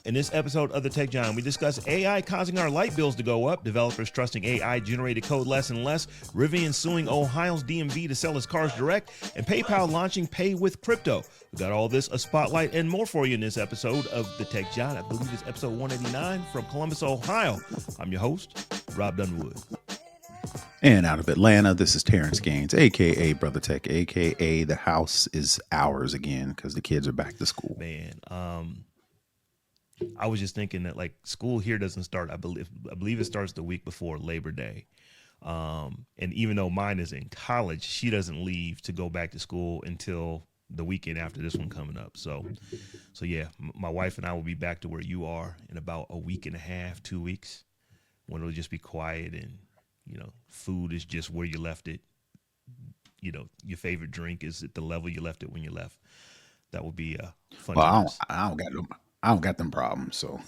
In this episode of the Tech Jawn, we discuss AI causing our light bills to go up, developers trusting AI-generated code less and less, Rivian suing Ohio's DMV to sell its cars direct, and PayPal launching Pay with Crypto. We got all this, a spotlight, and more for you in this episode of the Tech Jawn. I believe it's episode 189 from Columbus, Ohio. I'm your host, Robb Dunewood. And out of Atlanta, this is Terrance Gaines, a.k.a. Brother Tech, a.k.a. the house is ours again because the kids are back to school. Man, I was just thinking that like school here doesn't start. I believe it starts the week before Labor Day. And even though mine is in college, she doesn't leave to go back to school until the weekend after this one coming up. So yeah, my wife and I will be back to where you are in about a week and a half, 2 weeks, when it'll just be quiet and, you know, food is just where you left it. You know, your favorite drink is at the level you left it when you left. That would be fun. Well, I don't got them problems, so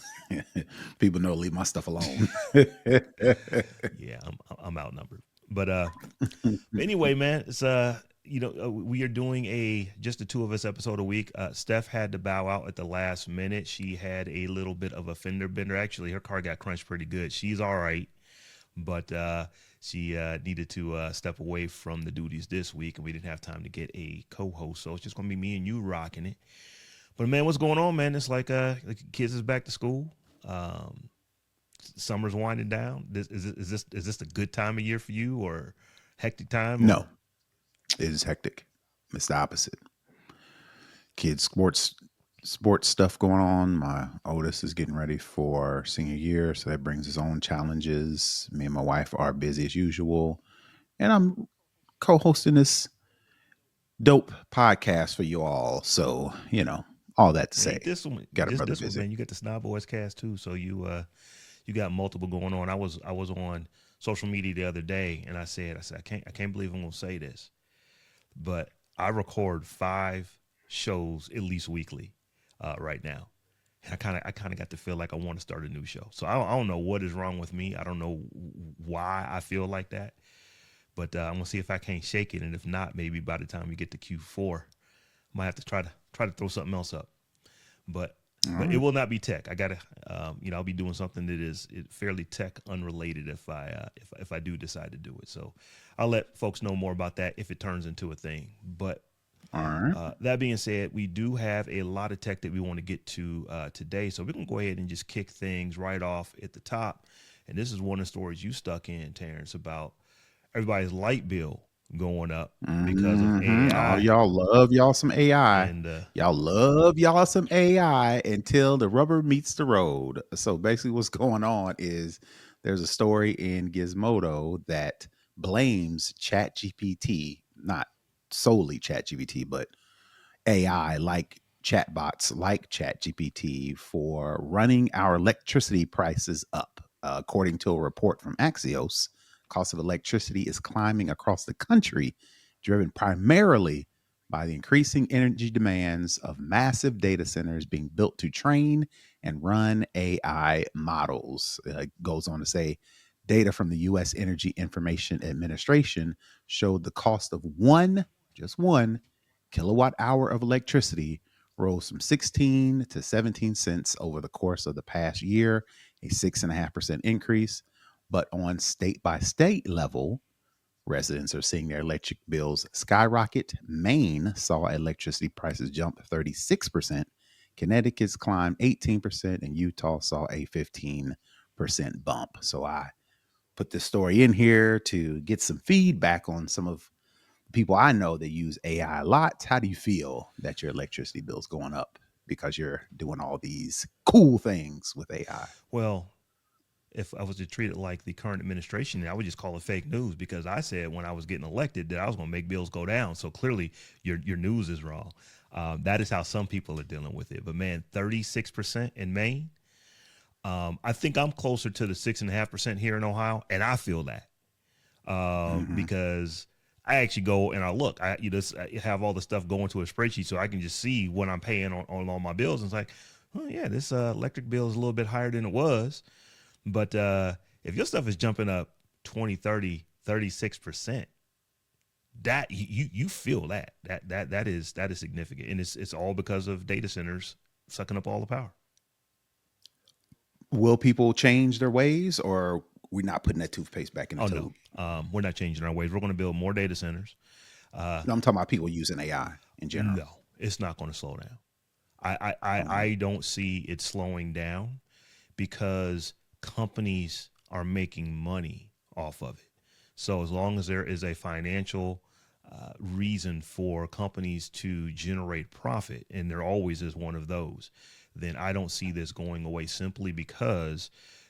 people know to leave my stuff alone. Yeah, I'm outnumbered. But anyway, man, it's we are doing just the two of us episode a week. Steph had to bow out at the last minute. She had a little bit of a fender bender. Actually, her car got crunched pretty good. She's all right, but she needed to step away from the duties this week, and we didn't have time to get a co-host. So it's just gonna be me and you rocking it. But man, what's going on, man? It's like kids is back to school. Summer's winding down. Is this a good time of year for you or hectic time? No, it is hectic. It's the opposite. Kids sports stuff going on. My oldest is getting ready for senior year, so that brings its own challenges. Me and my wife are busy as usual, and I'm co-hosting this dope podcast for you all. So, you know, all that to say, this one, got a brother busy. One, man, you got the Snob Boys cast too, so you got multiple going on. I was on social media the other day, and I said I can't believe I'm gonna say this, but I record 5 shows at least weekly right now. And I kind of got to feel like I want to start a new show. So I don't know what is wrong with me. I don't know why I feel like that, but I'm gonna see if I can't shake it, and if not, maybe by the time we get to Q4, I might have to try to throw something else up. But it will not be tech. I gotta, I'll be doing something that is fairly tech unrelated if I do decide to do it. So I'll let folks know more about that if it turns into a thing. But all right. That being said, we do have a lot of tech that we want to get to today. So we're gonna go ahead and just kick things right off at the top. And this is one of the stories you stuck in, Terrance, about everybody's light bill going up because of AI. Oh, y'all love y'all some AI. And y'all love y'all some AI until the rubber meets the road. So basically what's going on is there's a story in Gizmodo that blames ChatGPT, not solely ChatGPT, but AI like chatbots like ChatGPT for running our electricity prices up. According to a report from Axios, cost of electricity is climbing across the country, driven primarily by the increasing energy demands of massive data centers being built to train and run AI models. It goes on to say, data from the U.S. Energy Information Administration showed the cost of just one kilowatt hour of electricity rose from 16 to 17 cents over the course of the past year, a 6.5% increase. But on state-by-state level, residents are seeing their electric bills skyrocket. Maine saw electricity prices jump 36%. Connecticut's climbed 18%, and Utah saw a 15% bump. So I put this story in here to get some feedback on some of the people I know that use AI a lot. How do you feel that your electricity bill's going up because you're doing all these cool things with AI? Well, if I was to treat it like the current administration, I would just call it fake news, because I said when I was getting elected that I was going to make bills go down. So clearly your news is wrong. That is how some people are dealing with it. But man, 36% in Maine. I think I'm closer to the 6.5% here in Ohio, and I feel that because I actually go and I look. I have all the stuff going to a spreadsheet so I can just see what I'm paying on all my bills. And it's like, oh yeah, this electric bill is a little bit higher than it was. But if your stuff is jumping up 20, 30, 36%, that you feel that is significant. And it's all because of data centers sucking up all the power. Will people change their ways, or we're not putting that toothpaste back in the Oh no, tube? we're not changing our ways. We're going to build more data centers. No, I'm talking about people using AI in general. No, it's not going to slow down. Um, I don't see it slowing down because companies are making money off of it. So as long as there is a financial reason for companies to generate profit, and there always is one of those, then I don't see this going away simply because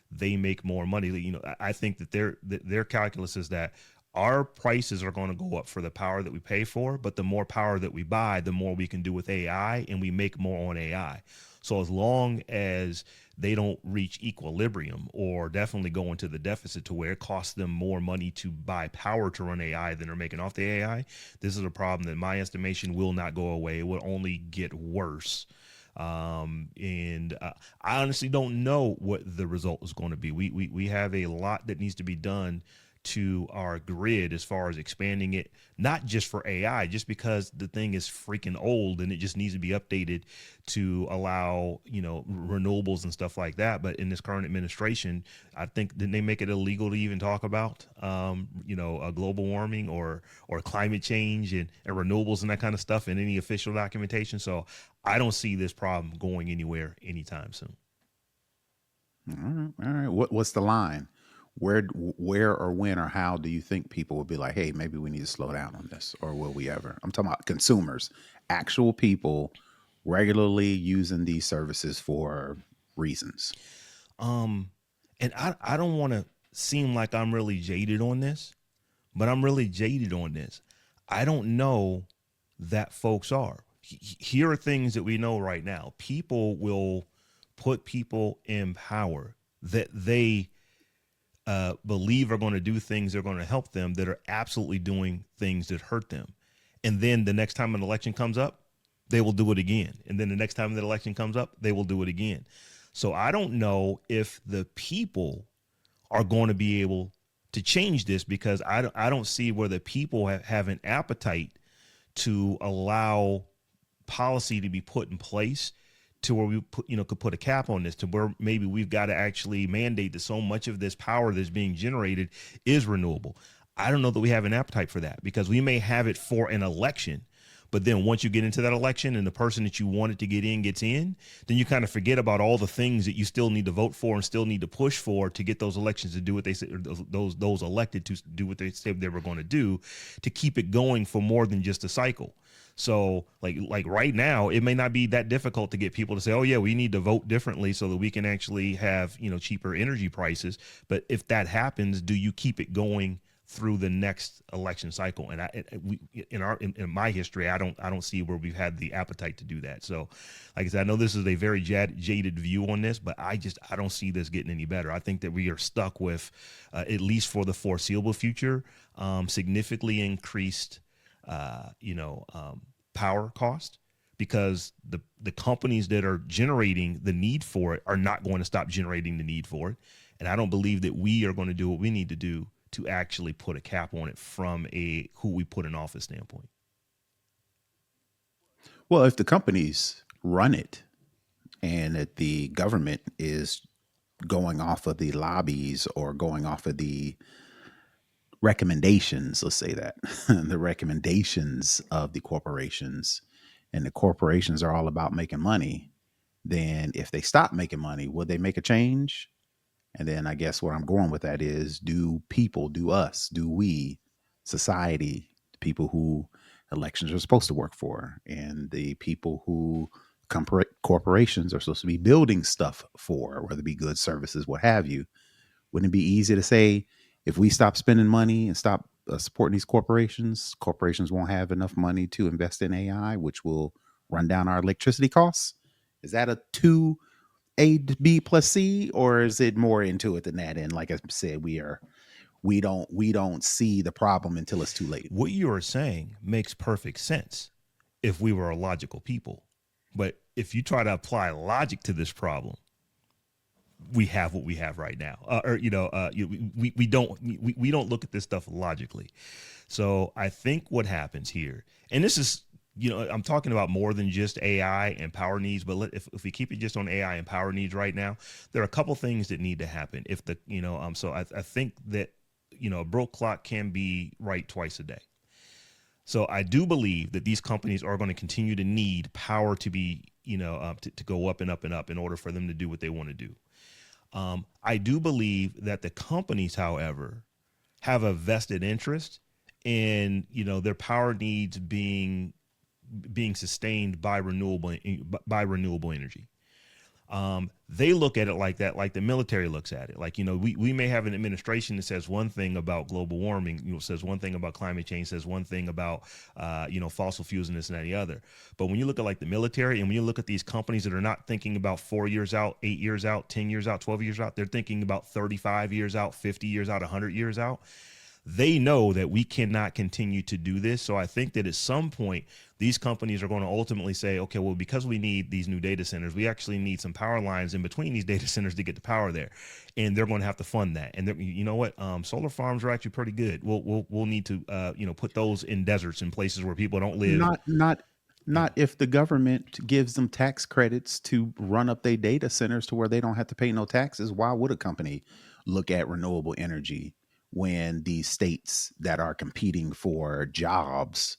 they make more money. You know, I think that their calculus is that our prices are going to go up for the power that we pay for, but the more power that we buy, the more we can do with AI, and we make more on AI. So as long as they don't reach equilibrium or definitely go into the deficit to where it costs them more money to buy power to run AI than they're making off the AI, this is a problem that, in my estimation, will not go away. It will only get worse. And I honestly don't know what the result is going to be. We have a lot that needs to be done to our grid as far as expanding it, not just for AI, just because the thing is freaking old and it just needs to be updated to allow, you know, renewables and stuff like that. But in this current administration, I think, didn't they make it illegal to even talk about, you know, global warming or climate change and renewables and that kind of stuff in any official documentation? So I don't see this problem going anywhere anytime soon. all right, all right. What's the line? Where or when or how do you think people will be like, hey, maybe we need to slow down on this, or will we ever? I'm talking about consumers, actual people regularly using these services for reasons. Um, and I don't want to seem like I'm really jaded on this, but I'm really jaded on this. I don't know that folks are. Here are things that we know right now. People will put people in power that they believe are going to do things that are going to help them, that are absolutely doing things that hurt them. And then the next time an election comes up, they will do it again. And then the next time that election comes up, they will do it again. So I don't know if the people are going to be able to change this, because I don't see where the people have an appetite to allow policy to be put in place to where we put, you know, could put a cap on this, to where maybe we've got to actually mandate that so much of this power that's being generated is renewable. I don't know that we have an appetite for that, because we may have it for an election, but then once you get into that election and the person that you wanted to get in gets in, then you kind of forget about all the things that you still need to vote for and still need to push for to get those elections to do what they say, or those elected to do what they said they were going to do, to keep it going for more than just a cycle. So like right now, it may not be that difficult to get people to say, oh yeah, we need to vote differently so that we can actually have, you know, cheaper energy prices. But if that happens, do you keep it going through the next election cycle? And in my history, I don't see where we've had the appetite to do that. So, like I said, I know this is a very jaded view on this, but I don't see this getting any better. I think that we are stuck with, at least for the foreseeable future, significantly increased, power cost, because the companies that are generating the need for it are not going to stop generating the need for it. And I don't believe that we are going to do what we need to do to actually put a cap on it from a who we put in office standpoint. Well, if the companies run it and that the government is going off of the lobbies or going off of the recommendations, let's say that the recommendations of the corporations, and the corporations are all about making money, then if they stop making money, would they make a change? And then I guess where I'm going with that is, do people, do us, do we, society, the people who elections are supposed to work for, and the people who corporations are supposed to be building stuff for, whether it be goods, services, what have you, wouldn't it be easy to say, if we stop spending money and stop supporting these corporations, corporations won't have enough money to invest in AI, which will run down our electricity costs? Is that a two A to B plus C, or is it more into it than that? And like I said, we don't see the problem until it's too late. What you are saying makes perfect sense if we were a logical people. But if you try to apply logic to this problem, we have what we have right now. We don't look at this stuff logically. So I think what happens here, and this is I'm talking about more than just AI and power needs, but if we keep it just on AI and power needs right now, there are a couple things that need to happen. If the, so I think that, a broke clock can be right twice a day. So I do believe that these companies are going to continue to need power to be, to go up and up and up in order for them to do what they want to do. I do believe that the companies, however, have a vested interest in, their power needs being sustained by renewable energy. They look at it like that, like the military looks at it. Like, we may have an administration that says one thing about global warming, says one thing about climate change, says one thing about, fossil fuels and this and that and the other. But when you look at like the military and when you look at these companies that are not thinking about 4 years out, 8 years out, 10 years out, 12 years out, they're thinking about 35 years out, 50 years out, 100 years out. They know that we cannot continue to do this. So I think that at some point, these companies are going to ultimately say, okay, well, because we need these new data centers, we actually need some power lines in between these data centers to get the power there. And they're going to have to fund that. And you know what? Solar farms are actually pretty good. We'll need to, put those in deserts and places where people don't live. Not if the government gives them tax credits to run up their data centers to where they don't have to pay no taxes. Why would a company look at renewable energy when these states that are competing for jobs,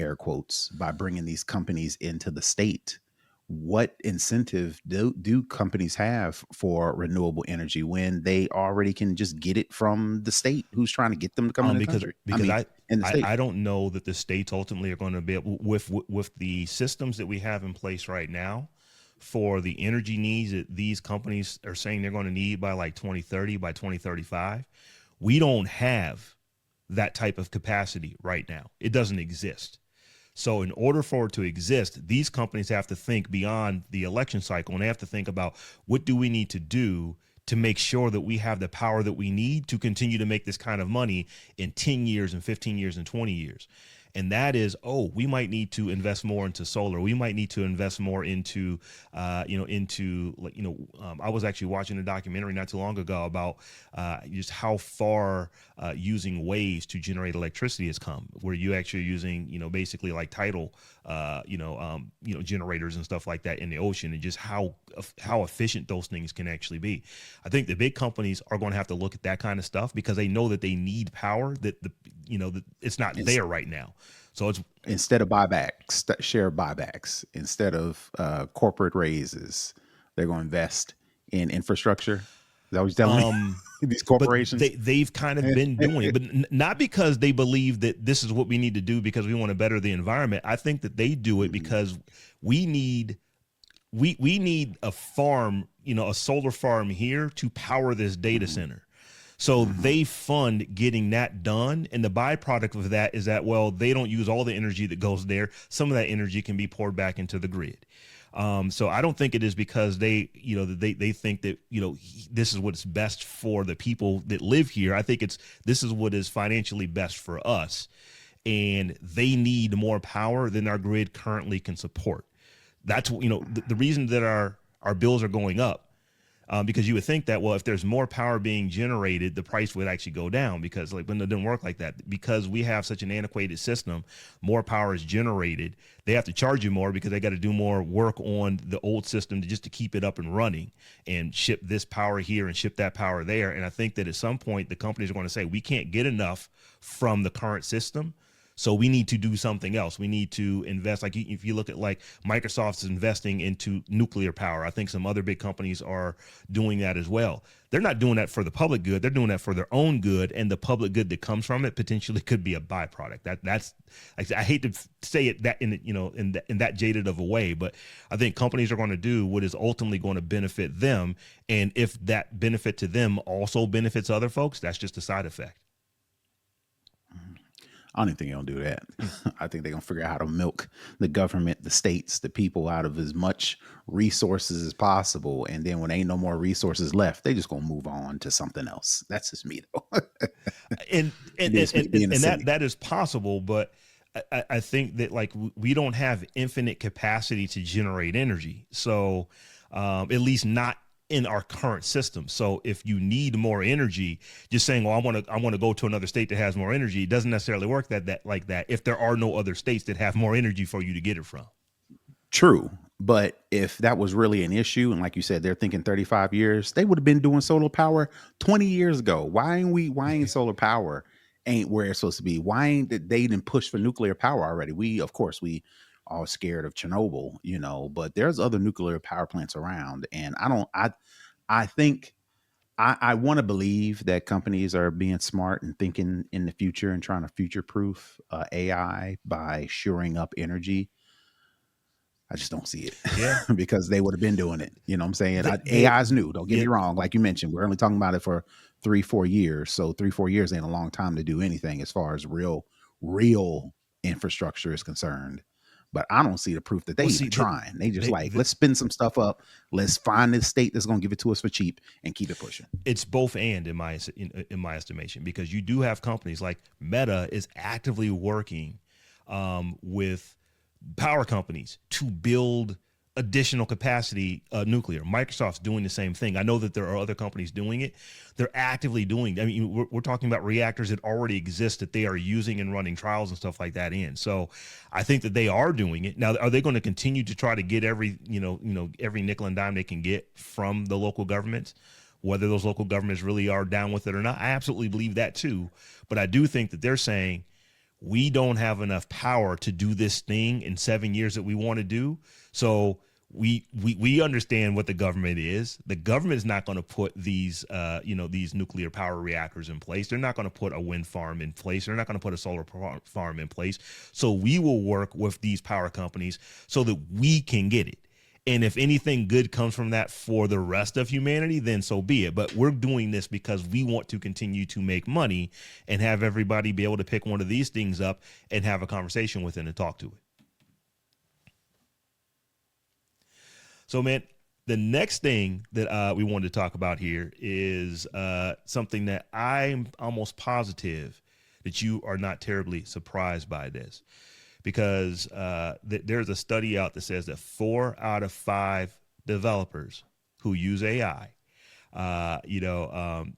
air quotes, by bringing these companies into the state? What incentive do companies have for renewable energy when they already can just get it from the state who's trying to get them to come in the country? I don't know that the states ultimately are going to be able, with the systems that we have in place right now for the energy needs that these companies are saying they're going to need by like 2030, by 2035. We don't have that type of capacity right now. It doesn't exist. So in order for it to exist, these companies have to think beyond the election cycle, and they have to think about what do we need to do to make sure that we have the power that we need to continue to make this kind of money in 10 years and 15 years and 20 years. And that is, we might need to invest more into solar. We might need to invest more into, I was actually watching a documentary not too long ago about just how far using waves to generate electricity has come, where you actually are using, basically like tidal, generators and stuff like that in the ocean, and just how efficient those things can actually be. I think the big companies are going to have to look at that kind of stuff because they know that they need power that that it's not there right now. So it's instead of buybacks, share buybacks, instead of corporate raises, they're going to invest in infrastructure. Is that what you're telling me? These corporations, they've kind of been doing it, but not because they believe that this is what we need to do because we want to better the environment. I think that they do it because we need a farm, a solar farm here to power this data center. So they fund getting that done. And the byproduct of that is that, well, they don't use all the energy that goes there. Some of that energy can be poured back into the grid. So I don't think it is because they think that, this is what's best for the people that live here. I think this is what is financially best for us. And they need more power than our grid currently can support. That's, the reason that our bills are going up. Because you would think that, well, if there's more power being generated, the price would actually go down because when it didn't work like that, because we have such an antiquated system, more power is generated. They have to charge you more because they got to do more work on the old system just to keep it up and running and ship this power here and ship that power there. And I think that at some point the companies are going to say, we can't get enough from the current system. So we need to do something else. We need to invest. Like if you look at like Microsoft's investing into nuclear power. I think some other big companies are doing that as well. They're not doing that for the public good. They're doing that for their own good, and the public good that comes from it potentially could be a byproduct. That's I hate to say it that in that jaded of a way, but I think companies are going to do what is ultimately going to benefit them, and if that benefit to them also benefits other folks, that's just a side effect. I don't even think they're going to do that. I think they're going to figure out how to milk the government, the states, the people out of as much resources as possible. And then when ain't no more resources left, they just going to move on to something else. That's just me, though. and that is possible. But I think that we don't have infinite capacity to generate energy. So at least not in our current system. So if you need more energy, just saying, well, I want to go to another state that has more energy, it doesn't necessarily work like that if there are no other states that have more energy for you to get it from. True. But if that was really an issue, and like you said, they're thinking 35 years, they would have been doing solar power 20 years ago. Why ain't solar power ain't where it's supposed to be? Why ain't that they didn't push for nuclear power already? Of course, we all scared of Chernobyl, but there's other nuclear power plants around. And I think I want to believe that companies are being smart and thinking in the future and trying to future proof AI by shoring up energy. I just don't see it Yeah. because they would have been doing it. You know what I'm saying? They AI is new. Don't get yeah, me wrong. Like you mentioned, we're only talking about it for 3-4 years. So 3-4 years ain't a long time to do anything as far as real infrastructure is concerned. But I don't see the proof that they well, even see, trying. They just like, they let's spin some stuff up. Let's find this state that's going to give it to us for cheap and keep it pushing. it's both and in my estimation, because you do have companies like Meta is actively working with power companies to build additional capacity nuclear. Microsoft's doing the same thing. I know that there are other companies doing it. They're actively doing. I mean, we're talking about reactors that already exist that they are using and running trials and stuff like that in. So I think that they are doing it. Now, are they going to continue to try to get every every nickel and dime they can get from the local governments? Whether those local governments really are down with it or not, I absolutely believe that too. But I do think that they're saying we don't have enough power to do this thing in 7 years that we want to do. So we understand what the government is. The government is not going to put these these nuclear power reactors in place. They're not going to put a wind farm in place. They're not going to put a solar farm in place. So we will work with these power companies so that we can get it. And if anything good comes from that for the rest of humanity, then so be it. But we're doing this because we want to continue to make money and have everybody be able to pick one of these things up and have a conversation with it and talk to it. So, man, the next thing that we wanted to talk about here is something that I'm almost positive that you are not terribly surprised by this, because there's a study out that says that 4 out of 5 developers who use AI, to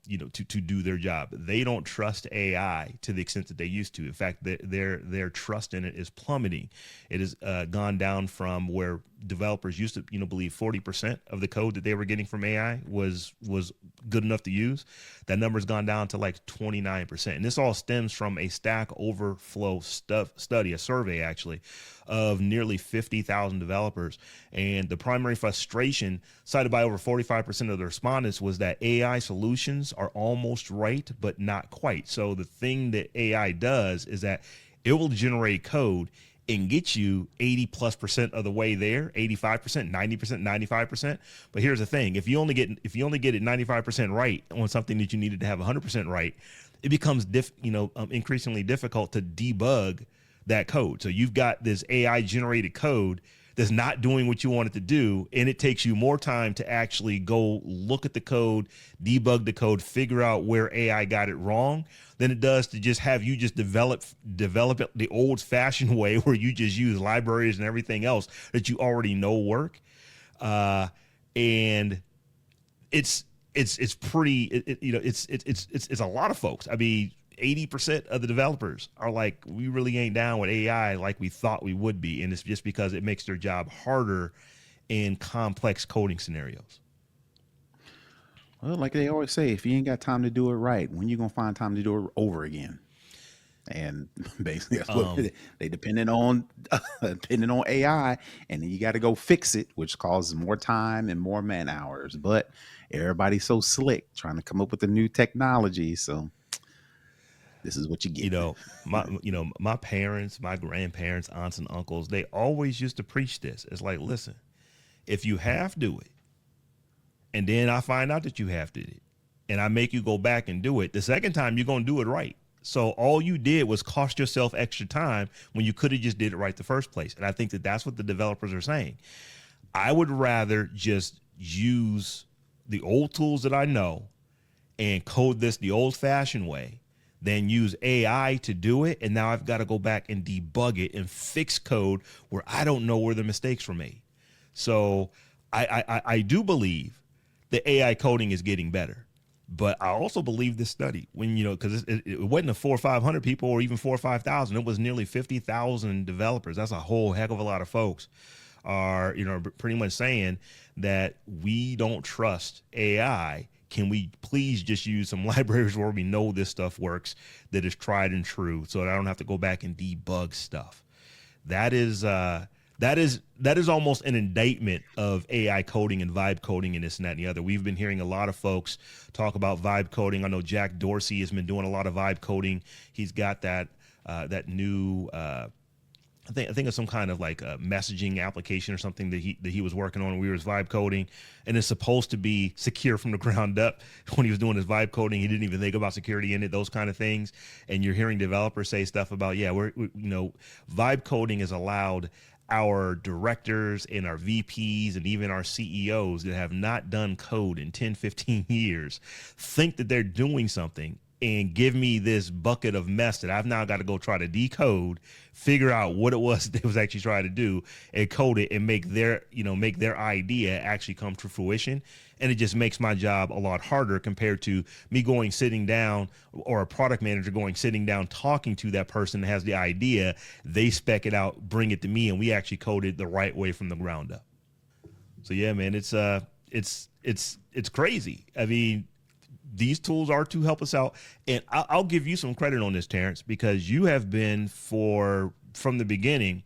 do their job, they don't trust AI to the extent that they used to. In fact, their trust in it is plummeting. It has gone down from where developers used to, believe 40% of the code that they were getting from AI was good enough to use. That number's gone down to like 29%. And this all stems from a Stack Overflow study, a survey actually, of nearly 50,000 developers. And the primary frustration cited by over 45% of the respondents was that AI solutions are almost right, but not quite. So the thing that AI does is that it will generate code and get you 80+% of the way there, 85%, 90%, 95%. But here's the thing: if you only get it 95% right on something that you needed to have 100% right, it becomes increasingly difficult to debug that code. So you've got this AI generated code that's not doing what you want it to do, and it takes you more time to actually go look at the code, debug the code, figure out where AI got it wrong, than it does to just have you just develop it the old-fashioned way, where you just use libraries and everything else that you already know work. And it's pretty, it's a lot of folks. I mean, 80% of the developers are like, we really ain't down with AI like we thought we would be. And it's just because it makes their job harder in complex coding scenarios. Well, like they always say, if you ain't got time to do it right, when you gonna find time to do it over again? And basically, that's what they depending on AI, and then you got to go fix it, which causes more time and more man hours. But everybody's so slick trying to come up with the new technology, so this is what you get. My parents, my grandparents, aunts and uncles, they always used to preach this. It's like, listen, if you half do it, and then I find out that you half did it, and I make you go back and do it, the second time you're gonna do it right. So all you did was cost yourself extra time when you could have just did it right the first place. And I think that that's what the developers are saying. I would rather just use the old tools that I know and code this the old-fashioned way than use AI to do it. And now I've got to go back and debug it and fix code where I don't know where the mistakes were made. So I do believe the AI coding is getting better. But I also believe this study when, because it wasn't a 400 or 500 people or even 4,000 or 5,000. It was nearly 50,000 developers. That's a whole heck of a lot of folks are, pretty much saying that we don't trust AI. Can we please just use some libraries where we know this stuff works, that is tried and true, so that I don't have to go back and debug stuff? That is almost an indictment of AI coding and vibe coding and this and that and the other. We've been hearing a lot of folks talk about vibe coding. I know Jack Dorsey has been doing a lot of vibe coding. He's got that new I think it's some kind of like a messaging application or something that he was working on when we was vibe coding, and it's supposed to be secure from the ground up. When he was doing his vibe coding, he didn't even think about security in it, those kind of things. And you're hearing developers say stuff about, vibe coding has allowed our directors and our VPs and even our CEOs that have not done code in 10, 15 years think that they're doing something and give me this bucket of mess that I've now got to go try to decode, figure out what it was they was actually trying to do, and code it and make their idea actually come to fruition. And it just makes my job a lot harder compared to me sitting down, or a product manager sitting down, talking to that person that has the idea. They spec it out, bring it to me, and we actually code it the right way from the ground up. So yeah, man, it's crazy. I mean, these tools are to help us out. And I'll give you some credit on this, Terrance, because you have been from the beginning,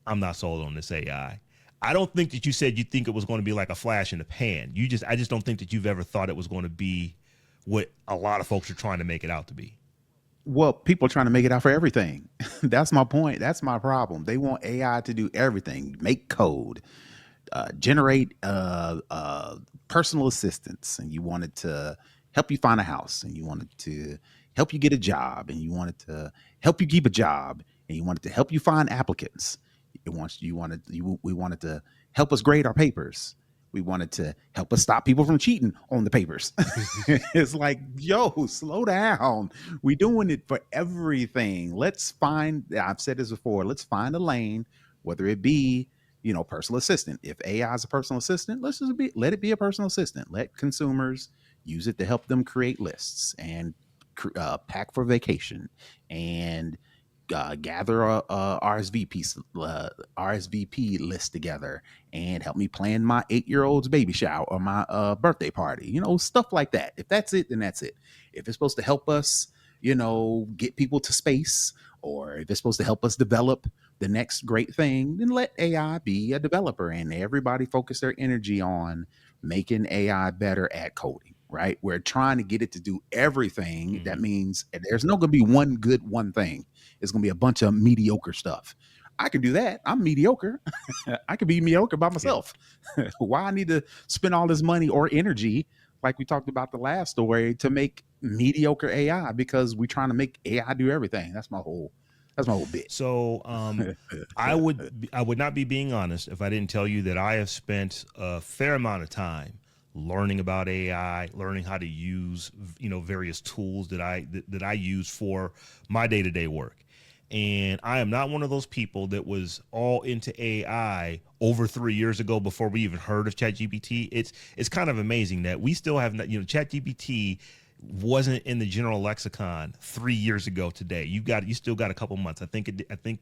I'm not sold on this AI. I don't think that you said you think it was going to be like a flash in the pan. I just don't think that you've ever thought it was going to be what a lot of folks are trying to make it out to be. Well, people are trying to make it out for everything. That's my point. That's my problem. They want AI to do everything, make code, generate personal assistants, and you want it to help you find a house, and you want it to help you get a job, and you want it to help you keep a job, and you want it to help you find applicants. We wanted to help us grade our papers. We wanted to help us stop people from cheating on the papers. It's like, yo, slow down. We're doing it for everything. I've said this before, let's find a lane, whether it be, personal assistant. If AI is a personal assistant, let it be a personal assistant. Let consumers use it to help them create lists and pack for vacation and gather a RSVP list together and help me plan my 8-year-old's baby shower or my birthday party, stuff like that. If that's it, then that's it. If it's supposed to help us, get people to space, or if it's supposed to help us develop the next great thing, then let AI be a developer and everybody focus their energy on making AI better at coding. Right? We're trying to get it to do everything. Mm-hmm. That means there's not going to be one thing. It's going to be a bunch of mediocre stuff. I can do that. I'm mediocre. I could be mediocre by myself. Yeah. Why I need to spend all this money or energy, like we talked about the last story, to make mediocre AI, because we're trying to make AI do everything. That's my whole bit. So I would not be being honest if I didn't tell you that I have spent a fair amount of time learning about AI, learning how to use, various tools that I use for my day-to-day work. And I am not one of those people that was all into AI over 3 years ago before we even heard of ChatGPT. It's kind of amazing that we still have not, ChatGPT wasn't in the general lexicon 3 years ago today. You still got a couple months. I think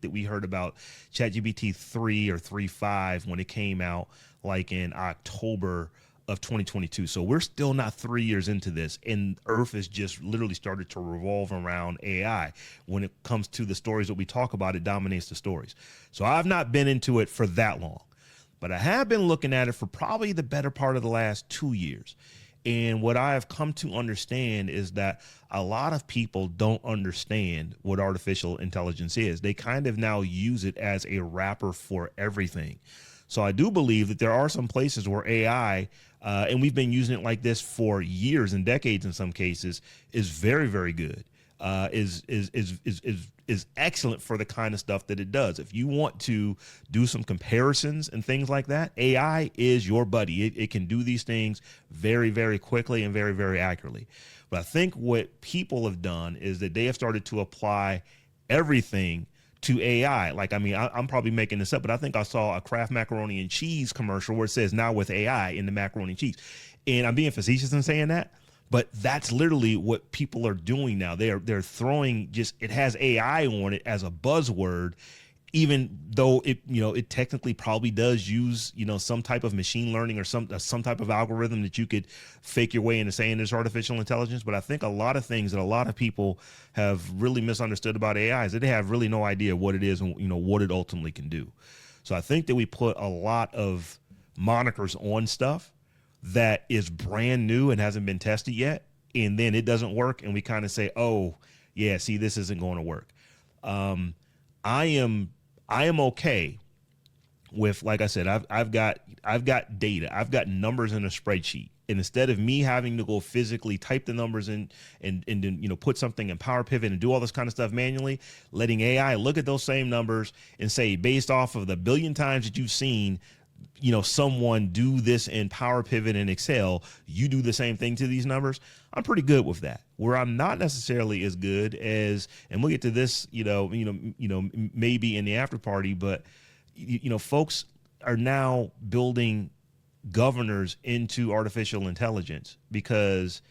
that we heard about ChatGPT 3 or 3.5 when it came out, like in October of 2022. So we're still not 3 years into this, and Earth has just literally started to revolve around AI. When it comes to the stories that we talk about, it dominates the stories. So I've not been into it for that long, but I have been looking at it for probably the better part of the last 2 years. And what I have come to understand is that a lot of people don't understand what artificial intelligence is. They kind of now use it as a wrapper for everything. So I do believe that there are some places where AI, and we've been using it like this for years and decades in some cases, is very, very good. Is excellent for the kind of stuff that it does. If you want to do some comparisons and things like that, AI is your buddy. It can do these things very, very quickly and very, very accurately. But I think what people have done is that they have started to apply everything to AI. Like, I mean, I'm probably making this up, but I think I saw a Kraft macaroni and cheese commercial where it says now with AI in the macaroni and cheese. And I'm being facetious in saying that, but that's literally what people are doing now. They're throwing just, it has AI on it as a buzzword, even though it, you know, it technically probably does use, you know, some type of machine learning or some type of algorithm that you could fake your way into saying there's artificial intelligence. But I think a lot of things that a lot of people have really misunderstood about AI is that they have really no idea what it is and, you know, what it ultimately can do. So I think that we put a lot of monikers on stuff that is brand new and hasn't been tested yet, and then it doesn't work, and we kind of say, oh yeah, see, this isn't going to work. I am okay with, like I said, I've got data, I've got numbers in a spreadsheet, and instead of me having to go physically type the numbers in and then, you know, put something in Power Pivot and do all this kind of stuff manually, letting AI look at those same numbers and say, based off of the billion times that you've seen, you know, someone do this in Power Pivot and Excel, you do the same thing to these numbers. I'm pretty good with that. Where I'm not necessarily as good as, and we'll get to this, maybe in the after party, but folks are now building governors into artificial intelligence because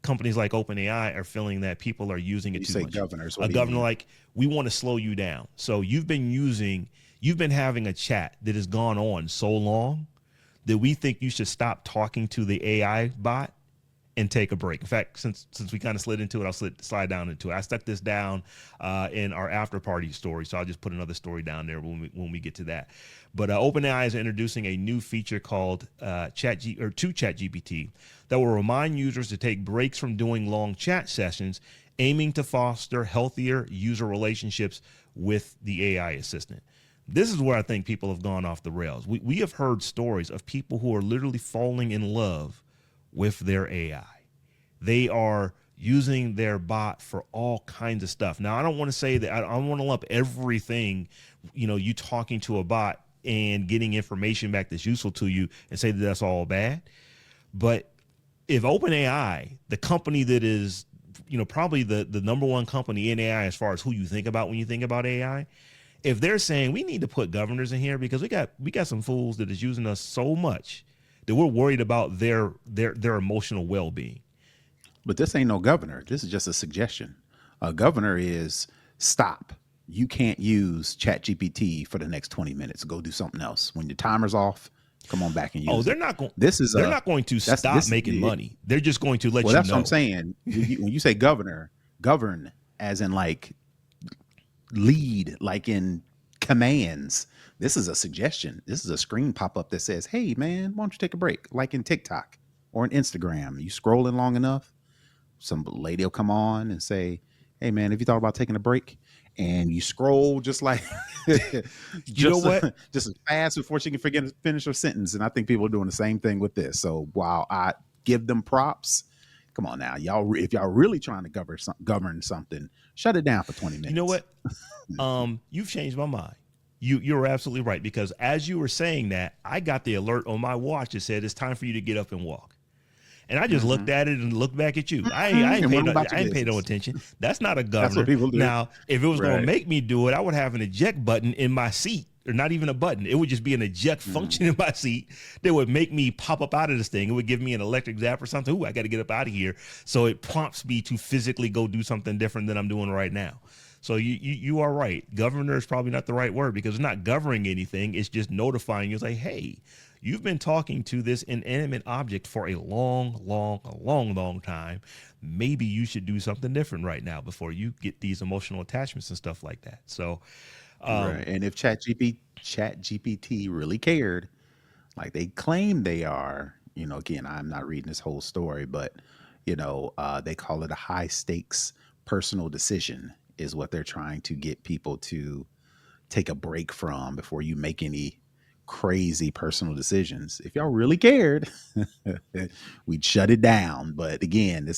companies like OpenAI are feeling that people are using it too much. Governors, a governor like, we want to slow you down. So you've been having a chat that has gone on so long that we think you should stop talking to the AI bot and take a break. In fact, since we kind of slid into it, I'll slide down into it. I stuck this down in our after party story, so I'll just put another story down there when we get to that. But OpenAI is introducing a new feature called ChatGPT that will remind users to take breaks from doing long chat sessions, aiming to foster healthier user relationships with the AI assistant. This is where I think people have gone off the rails. We have heard stories of people who are literally falling in love with their AI. They are using their bot for all kinds of stuff. Now, I don't want to say that, I don't want to lump everything, you talking to a bot and getting information back that's useful to you and say that that's all bad. But if OpenAI, the company that is, probably the number one company in AI as far as who you think about when you think about AI, if they're saying we need to put governors in here because we got some fools that is using us so much that we're worried about their emotional well-being. But this ain't no governor. This is just a suggestion. A governor is stop. You can't use ChatGPT for the next 20 minutes. Go do something else. When your timer's off, come on back and use they're it. not going. They're not going to stop making money. They're just going to let you know. Well, that's what I'm saying. When you say governor, govern as in like lead, like in commands. This is a suggestion. This is a screen pop-up that says, hey man, why don't you take a break? Like in TikTok or in Instagram. You scrolling long enough, some lady will come on and say, hey man, have you thought about taking a break? And you scroll just like you know what? Just as fast before she can finish her sentence. And I think people are doing the same thing with this. So while I give them props, come on now, y'all. If y'all really trying to govern something, shut it down for 20 minutes. You know what? You've changed my mind. You're absolutely right, because as you were saying that, I got the alert on my watch that said it's time for you to get up and walk. And I just looked at it and looked back at you. I ain't paid no attention. That's not a governor. That's what people do. Now, if it was going to make me do it, I would have an eject button in my seat, or not even a button. It would just be an eject function in my seat that would make me pop up out of this thing. It would give me an electric zap or something. Ooh, I got to get up out of here. So it prompts me to physically go do something different than I'm doing right now. So you are right. Governor is probably not the right word, because it's not governing anything. It's just notifying you. It's like, hey, you've been talking to this inanimate object for a long time. Maybe you should do something different right now before you get these emotional attachments and stuff like that. So, right. And if ChatGPT really cared, like they claim they are, again, I'm not reading this whole story, but they call it a high stakes personal decision is what they're trying to get people to take a break from before you make any crazy personal decisions. If y'all really cared, we'd shut it down. But again,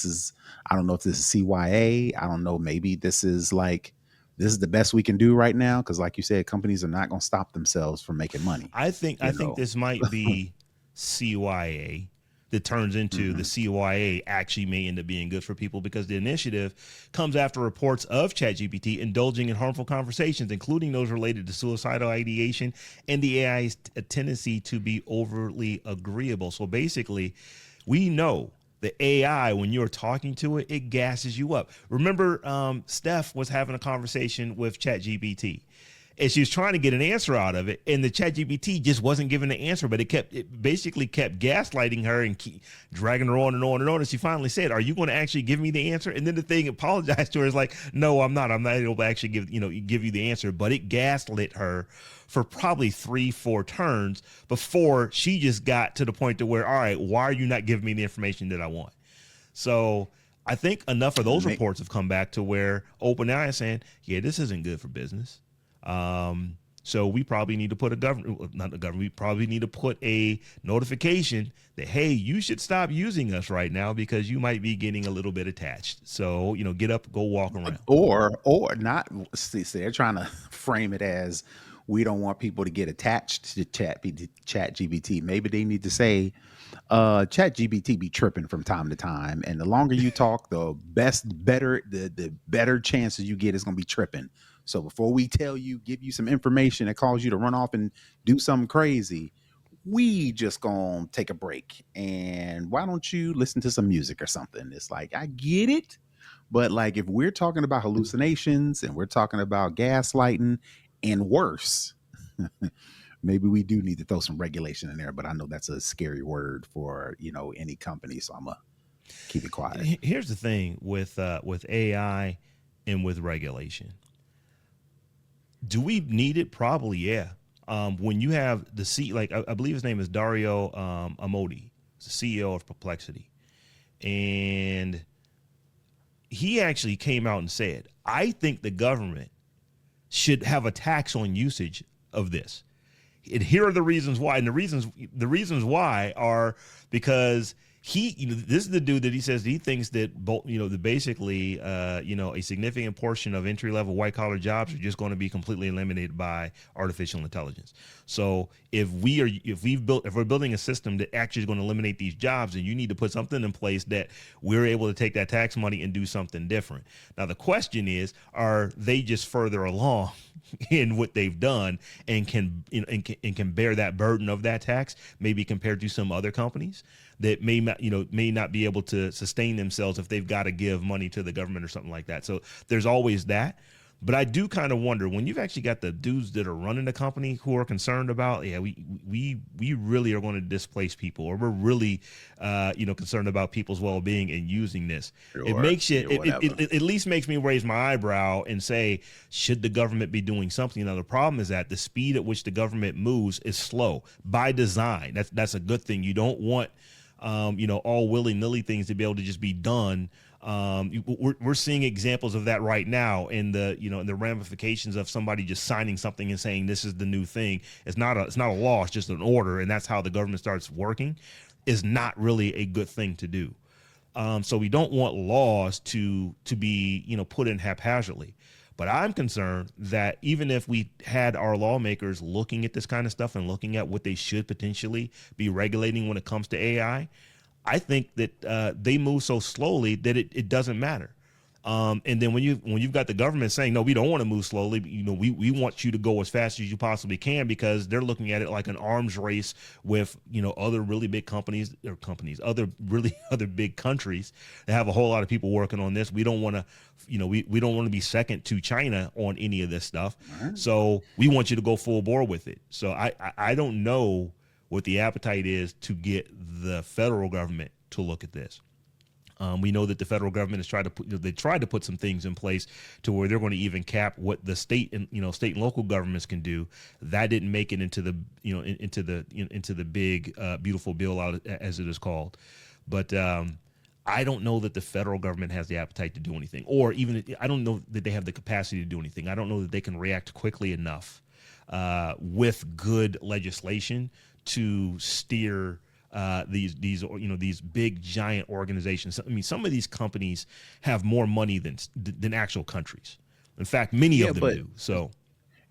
I don't know if this is CYA. I don't know. Maybe this is the best we can do right now. Cause like you said, companies are not going to stop themselves from making money. I think this might be CYA, that turns into the Hmm. CYA actually may end up being good for people, because the initiative comes after reports of ChatGPT indulging in harmful conversations, including those related to suicidal ideation and the AI's tendency to be overly agreeable. So basically, we know the AI, when you're talking to it, it gasses you up. Remember, Steph was having a conversation with ChatGPT, and she was trying to get an answer out of it, and the ChatGPT just wasn't giving the answer, but it basically kept gaslighting her and keep dragging her on and on and on. And she finally said, "Are you going to actually give me the answer?" And then the thing apologized to her, is like, "No, I'm not. I'm not able to actually give you the answer." But it gaslit her for probably 3-4 turns before she just got to the point to where, all right, why are you not giving me the information that I want? So I think enough of those reports have come back to where OpenAI is saying, yeah, this isn't good for business. So we probably need to put we probably need to put a notification that, hey, you should stop using us right now because you might be getting a little bit attached. So, get up, go walk around. Or not. See, they're trying to frame it as we don't want people to get attached to Chat GBT. Maybe they need to say Chat GBT be tripping from time to time, and the longer you talk, the better chances you get is going to be tripping. So before we tell you, give you some information that cause you to run off and do something crazy, we just gonna take a break, and why don't you listen to some music or something? It's like, I get it, but like, if we're talking about hallucinations and we're talking about gaslighting and worse, maybe we do need to throw some regulation in there. But I know that's a scary word for any company, so I'm gonna keep it quiet. Here's the thing with AI and with regulation. Do we need it? Probably, yeah. When you have like I believe his name is Dario Amodi, the CEO of Perplexity, and he actually came out and said, I think the government should have a tax on usage of this. And here are the reasons why. And the reasons why are because this is the dude that he says he thinks that basically a significant portion of entry level white collar jobs are just going to be completely eliminated by artificial intelligence. So if we're building a system that actually is going to eliminate these jobs, then you need to put something in place that we're able to take that tax money and do something different. Now the question is, are they just further along in what they've done and can bear that burden of that tax, maybe compared to some other companies that may not be able to sustain themselves if they've got to give money to the government or something like that. So there's always that. But I do kind of wonder, when you've actually got the dudes that are running the company who are concerned about, yeah, we really are going to displace people, or we're really concerned about people's well-being and using this. It Sure, makes yeah, whatever. it at least makes me raise my eyebrow and say, should the government be doing something? Now the problem is that the speed at which the government moves is slow by design. That's a good thing. You don't want all willy-nilly things to be able to just be done. We're seeing examples of that right now in the ramifications of somebody just signing something and saying this is the new thing. It's not a law, it's just an order, and that's how the government starts working. Is not really a good thing to do. So we don't want laws to be put in haphazardly. But I'm concerned that even if we had our lawmakers looking at this kind of stuff and looking at what they should potentially be regulating when it comes to I think that they move so slowly that it doesn't matter. And then when you've got the government saying, no, we don't want to move slowly, we want you to go as fast as you possibly can, because they're looking at it like an arms race with other really big other big countries that have a whole lot of people working on this. We don't want to we don't want to be second to China on any of this stuff. Right. So we want you to go full bore with it. So I don't know what the appetite is to get the federal government to look at this. We know that the federal government has tried to put some things in place to where they're going to even cap what the state and local governments can do. That didn't make it into the into the big beautiful bill, out as it is called. But I don't know that the federal government has the appetite to do anything, or even I don't know that they have the capacity to do anything. I don't know that they can react quickly enough with good legislation to steer these big giant organizations. I mean, some of these companies have more money than actual countries. In fact, many Yeah, of them but do. So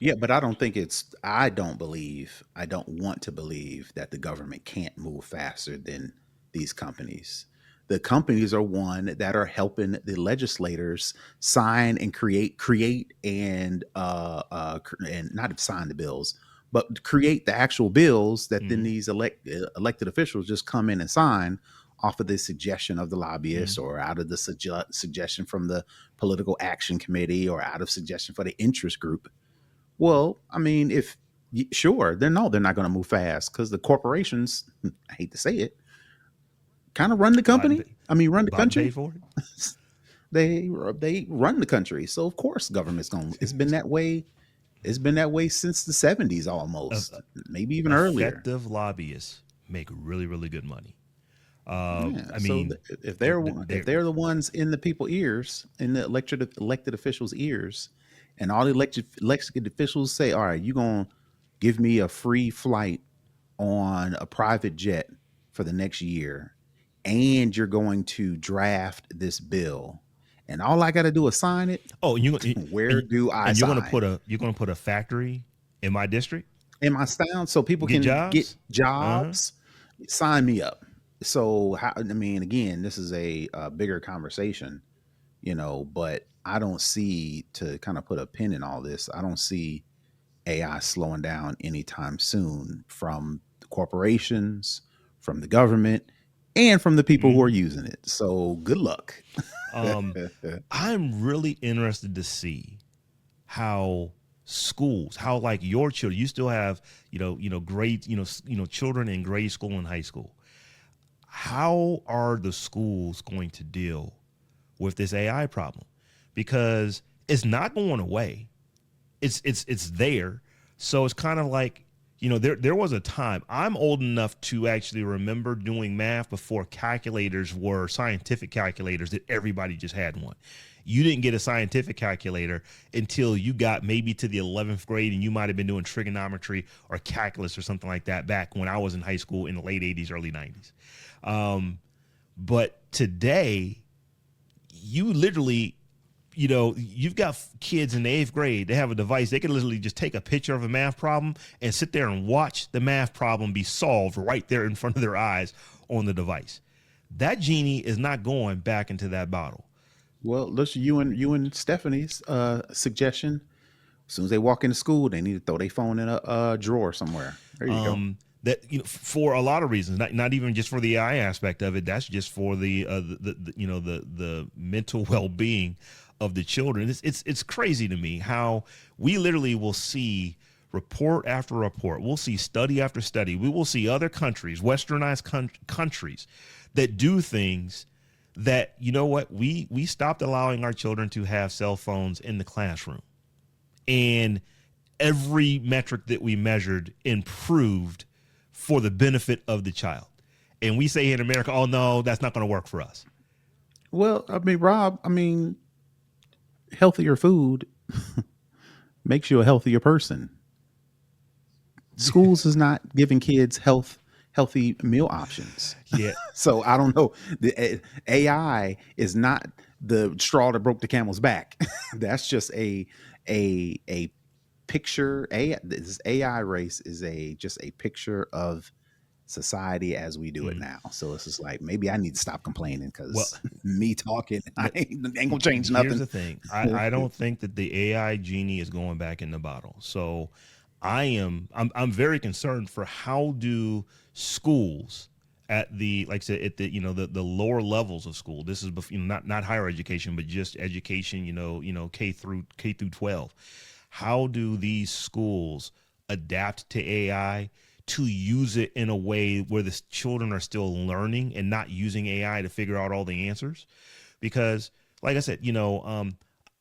I don't think I don't want to believe that the government can't move faster than these companies. The companies are one that are helping the legislators sign and create and not sign the bills, but create the actual bills that then Mm-hmm. these elected officials just come in and sign off of the suggestion of the lobbyists, Mm-hmm. or out of the suggestion from the political action committee, or out of suggestion for the interest group. Well, I mean, if sure, they're not going to move fast because the corporations, I hate to say it, kind of run the Biden, company. I mean, run the Biden paid country. for it. They run the country. So of course, government's going. It's been that way. It's been that way since the '70s, Uh, almost, maybe even earlier. Effective lobbyists make really, really good money. Yeah. I So mean, if they're they're the ones in the people ears, in the elected officials' ears, and all the elected officials say, "All right, you gonna give me a free flight on a private jet for the next year, and you're going to draft this bill, and all I got to do is sign it." oh, Where and do I and sign? you're gonna put a factory in my district, Am I sound so people get can get jobs. Uh huh. jobs? Sign me up. So how, I mean, again, this is a bigger conversation, but I don't see, to kind of put a pin in all this, I don't see AI slowing down anytime soon, from the corporations, from the government, and from the people who are Mm-hmm. using it. So good luck. Um, I'm really interested to see how schools, how like your children, you still have, grade, children in grade school and high school. How are the schools going to deal with this AI problem? Because it's not going away. It's there. So it's kind of like, there was a time, I'm old enough to actually remember doing math before calculators were scientific calculators that everybody just had one. You didn't get a scientific calculator until you got maybe to the 11th grade, and you might have been doing trigonometry or calculus or something like that back when I was in high school in the late 80s, early 90s. But today, you literally, you've got kids in the 8th grade. They have a device. They can literally just take a picture of a math problem and sit there and watch the math problem be solved right there in front of their eyes on the device. That genie is not going back into that bottle. Well, listen, you and Stephanie's suggestion. As soon as they walk into school, they need to throw their phone in a drawer somewhere. There you go. That, for a lot of reasons, not even just for the AI aspect of it. That's just for the mental well being of the children. It's crazy to me how we literally will see report after report. We'll see study after study. We will see other countries, westernized countries, that do things that, what, we stopped allowing our children to have cell phones in the classroom, and every metric that we measured improved for the benefit of the child. And we say in America, oh no, that's not going to work for us. Well, I mean, Rob, I mean, healthier food makes you a healthier person. Schools is not giving kids healthy meal options. Yeah. So I don't know. The AI is not the straw that broke the camel's back. That's just a picture. This AI race is just a picture of society as we do it Mm. now. So it's just like, maybe I need to stop complaining, Well, because me talking, I the, ain't gonna change here's nothing. the thing. I don't think that the AI genie is going back in the bottle. So I'm very concerned for how do schools at the, like I said, at the, the lower levels of school. This is, not higher education, but just education, K through 12. How do these schools adapt to AI to use it in a way where the children are still learning and not using AI to figure out all the answers? Because, like I said,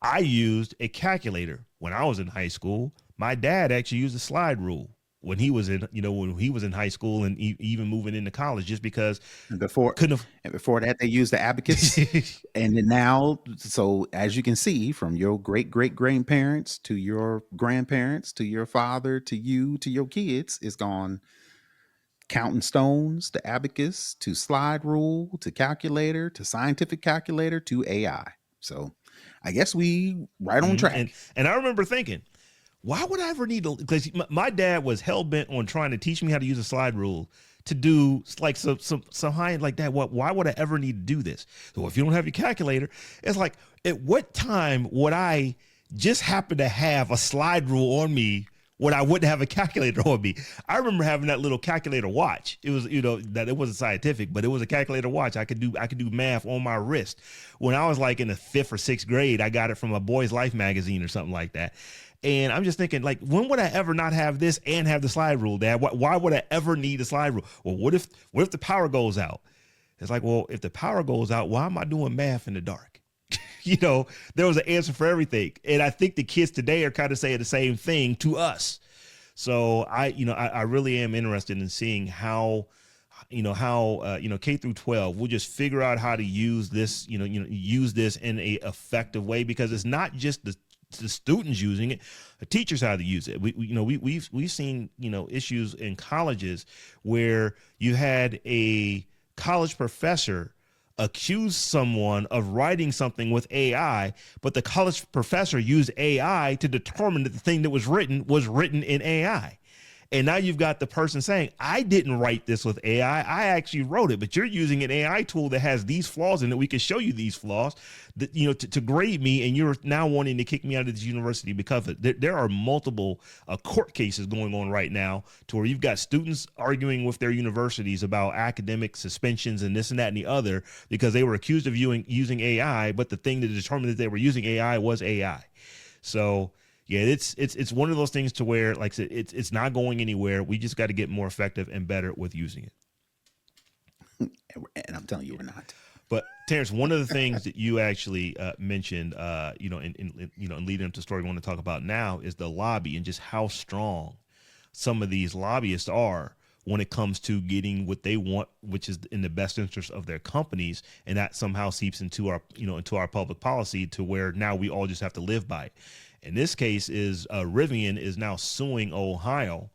I used a calculator when I was in high school. My dad actually used a slide rule when he was in high school, and even moving into college, just because And before couldn't and before that, they used the abacus. have. And then now, so as you can see, from your great grandparents to your grandparents to your father to you to your kids, it's gone counting stones to abacus to slide rule to calculator to scientific calculator to AI. So I guess we right on Mhm. and track. and I remember thinking, why would I ever need to? Because my dad was hell bent on trying to teach me how to use a slide rule to do like some high end like that. Why would I ever need to do this? So if you don't have your calculator, it's like, at what time would I just happen to have a slide rule on me when I wouldn't have a calculator on me? I remember having that little calculator watch. It was, that it wasn't scientific, but it was a calculator watch. I could do math on my wrist. When I was like in the 5th or 6th grade, I got it from a Boy's Life magazine or something like that. And I'm just thinking, like, when would I ever not have this and have the slide rule, Dad? Why would I ever need a slide rule? Well, what if the power goes out? It's like, well, if the power goes out, why am I doing math in the dark? There was an answer for everything. And I think the kids today are kind of saying the same thing to us. So I really am interested in seeing how K through 12 will just figure out how to use this, use this in a effective way, because it's not just the students using it, the teachers how to use it. We've seen, issues in colleges where you had a college professor accuse someone of writing something with AI, but the college professor used AI to determine that the thing that was written in AI. And now you've got the person saying, I didn't write this with AI. I actually wrote it, but you're using an AI tool that has these flaws in it. We can show you these flaws that, to grade me. And you're now wanting to kick me out of this university because of it. There are multiple court cases going on right now to where you've got students arguing with their universities about academic suspensions and this and that and the other, because they were accused of using AI. But the thing that determined that they were using AI was AI. So yeah, it's one of those things to where, like I said, it's not going anywhere. We just got to get more effective and better with using it. And I'm telling you, we're not. But Terrance, one of the things that you actually mentioned, in leading up to the story we want to talk about now, is the lobby and just how strong some of these lobbyists are when it comes to getting what they want, which is in the best interest of their companies, and that somehow seeps into our public policy, to where now we all just have to live by it. In this case, is Rivian is now suing Ohio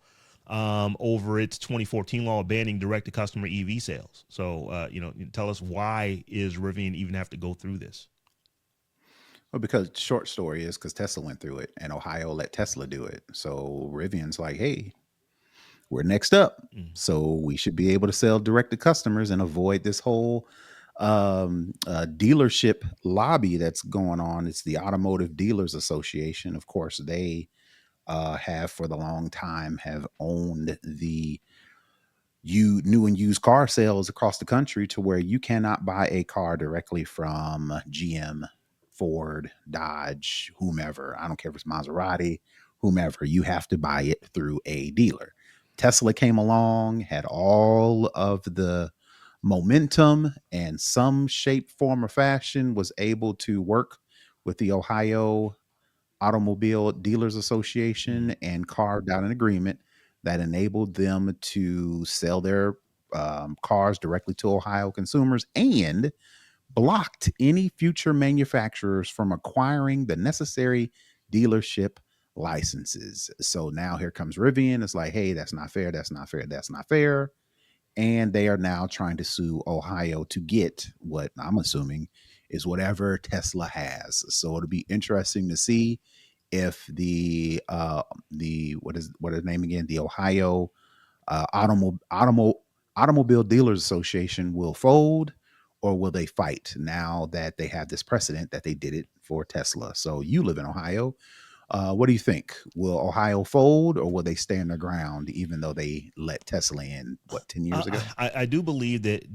over its 2014 law banning direct-to-customer EV sales. So, tell us, why is Rivian even have to go through this? Well, because short story is because Tesla went through it, and Ohio let Tesla do it. So Rivian's like, hey, we're next up. So we should be able to sell direct to customers and avoid this whole dealership lobby that's going on. It's the Automotive Dealers Association. Of course, they have for the long time have owned the new and used car sales across the country, to where you cannot buy a car directly from GM, Ford, Dodge, whomever. I don't care if it's Maserati, whomever. You have to buy it through a dealer. Tesla came along, had all of the momentum, and some shape, form, or fashion was able to work with the Ohio Automobile Dealers Association and carved out an agreement that enabled them to sell their cars directly to Ohio consumers, and blocked any future manufacturers from acquiring the necessary dealership licenses. So now here comes Rivian. It's like, hey, that's not fair. That's not fair. That's not fair. And they are now trying to sue Ohio to get what I'm assuming is whatever Tesla has. So it'll be interesting to see if the what is the name again? The Ohio Automobile Dealers Association will fold, or will they fight now that they have this precedent that they did it for Tesla? So you live in Ohio. What do you think? Will Ohio fold, or will they stand their ground, even though they let Tesla in, 10 years ago? I do believe that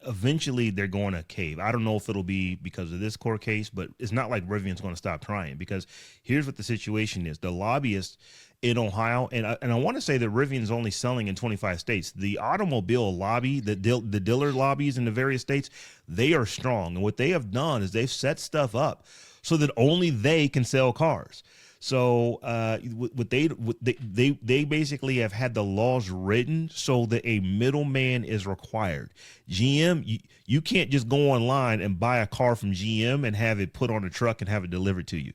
eventually they're going to cave. I don't know if it'll be because of this court case, but it's not like Rivian's going to stop trying, because here's what the situation is. The lobbyists in Ohio, and I want to say that Rivian's only selling in 25 states. The automobile lobby, the dealer lobbies in the various states, they are strong. And what they have done is they've set stuff up so that only they can sell cars. So they basically have had the laws written so that a middleman is required. GM, you can't just go online and buy a car from GM and have it put on a truck and have it delivered to you.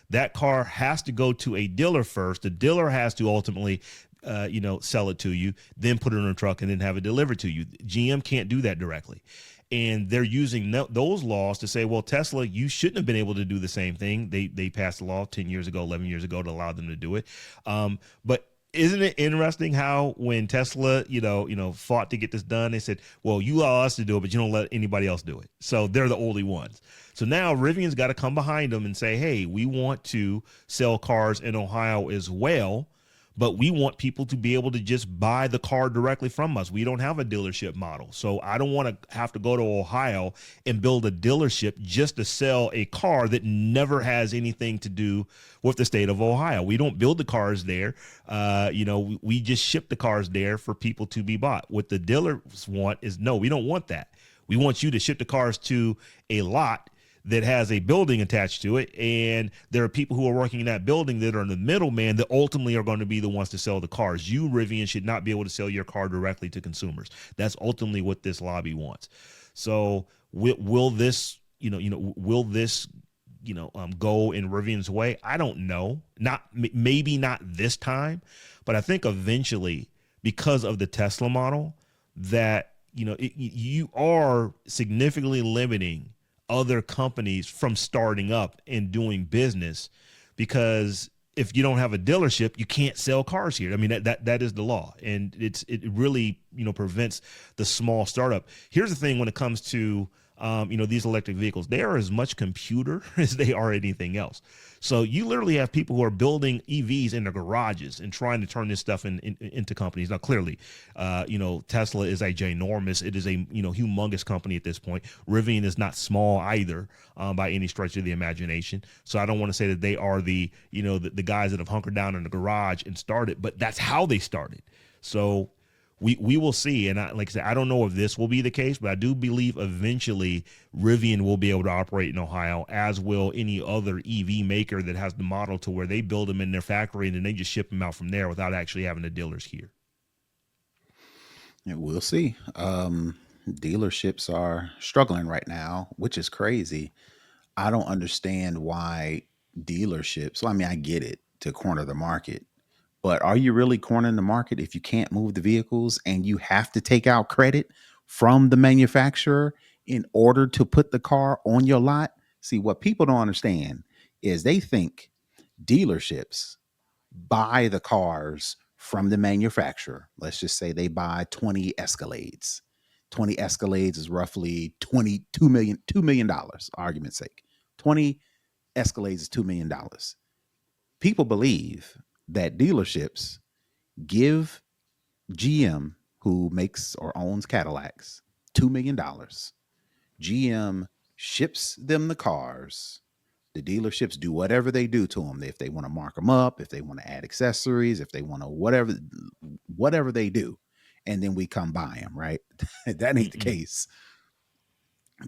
That car has to go to a dealer first. The dealer has to ultimately sell it to you, then put it on a truck and then have it delivered to you. GM can't do that directly. And they're using those laws to say, well, Tesla, you shouldn't have been able to do the same thing. They passed a law 10 years ago, 11 years ago to allow them to do it. But isn't it interesting how when Tesla, fought to get this done, they said, well, you allow us to do it, but you don't let anybody else do it. So they're the only ones. So now Rivian's got to come behind them and say, hey, we want to sell cars in Ohio as well, but we want people to be able to just buy the car directly from us. We don't have a dealership model. So I don't want to have to go to Ohio and build a dealership just to sell a car that never has anything to do with the state of Ohio. We don't build the cars there. We just ship the cars there for people to be bought. What the dealers want is, no, we don't want that. We want you to ship the cars to a lot that has a building attached to it, and there are people who are working in that building that are the middleman that ultimately are going to be the ones to sell the cars. You, Rivian, should not be able to sell your car directly to consumers. That's ultimately what this lobby wants. So will this go in Rivian's way? I don't know. Maybe not this time, but I think eventually, because of the Tesla model, that you are significantly limiting other companies from starting up and doing business, because if you don't have a dealership, you can't sell cars here. I mean, that is the law, and it really prevents the small startup. Here's the thing: when it comes to these electric vehicles, they are as much computer as they are anything else. So you literally have people who are building EVs in their garages and trying to turn this stuff into companies. Now, clearly, Tesla is a ginormous, it is a humongous company at this point. Rivian is not small either by any stretch of the imagination. So I don't want to say that they are the guys that have hunkered down in the garage and started, but that's how they started. So we will see. And like I said, I don't know if this will be the case, but I do believe eventually Rivian will be able to operate in Ohio, as will any other EV maker that has the model to where they build them in their factory and then they just ship them out from there without actually having the dealers here. Yeah, we'll see. Dealerships are struggling right now, which is crazy. I don't understand why dealerships, well, I mean, I get it, to corner the market. But are you really cornering the market if you can't move the vehicles and you have to take out credit from the manufacturer in order to put the car on your lot? See, what people don't understand is they think dealerships buy the cars from the manufacturer. Let's just say they buy 20 Escalades. 20 Escalades is roughly $2 million, argument's sake. 20 Escalades is $2 million. People believe that dealerships give GM, who makes or owns Cadillacs, $2 million. GM ships them the cars. The dealerships do whatever they do to them. If they want to mark them up, if they want to add accessories, if they want to whatever they do. And then we come buy them, right? That ain't the case.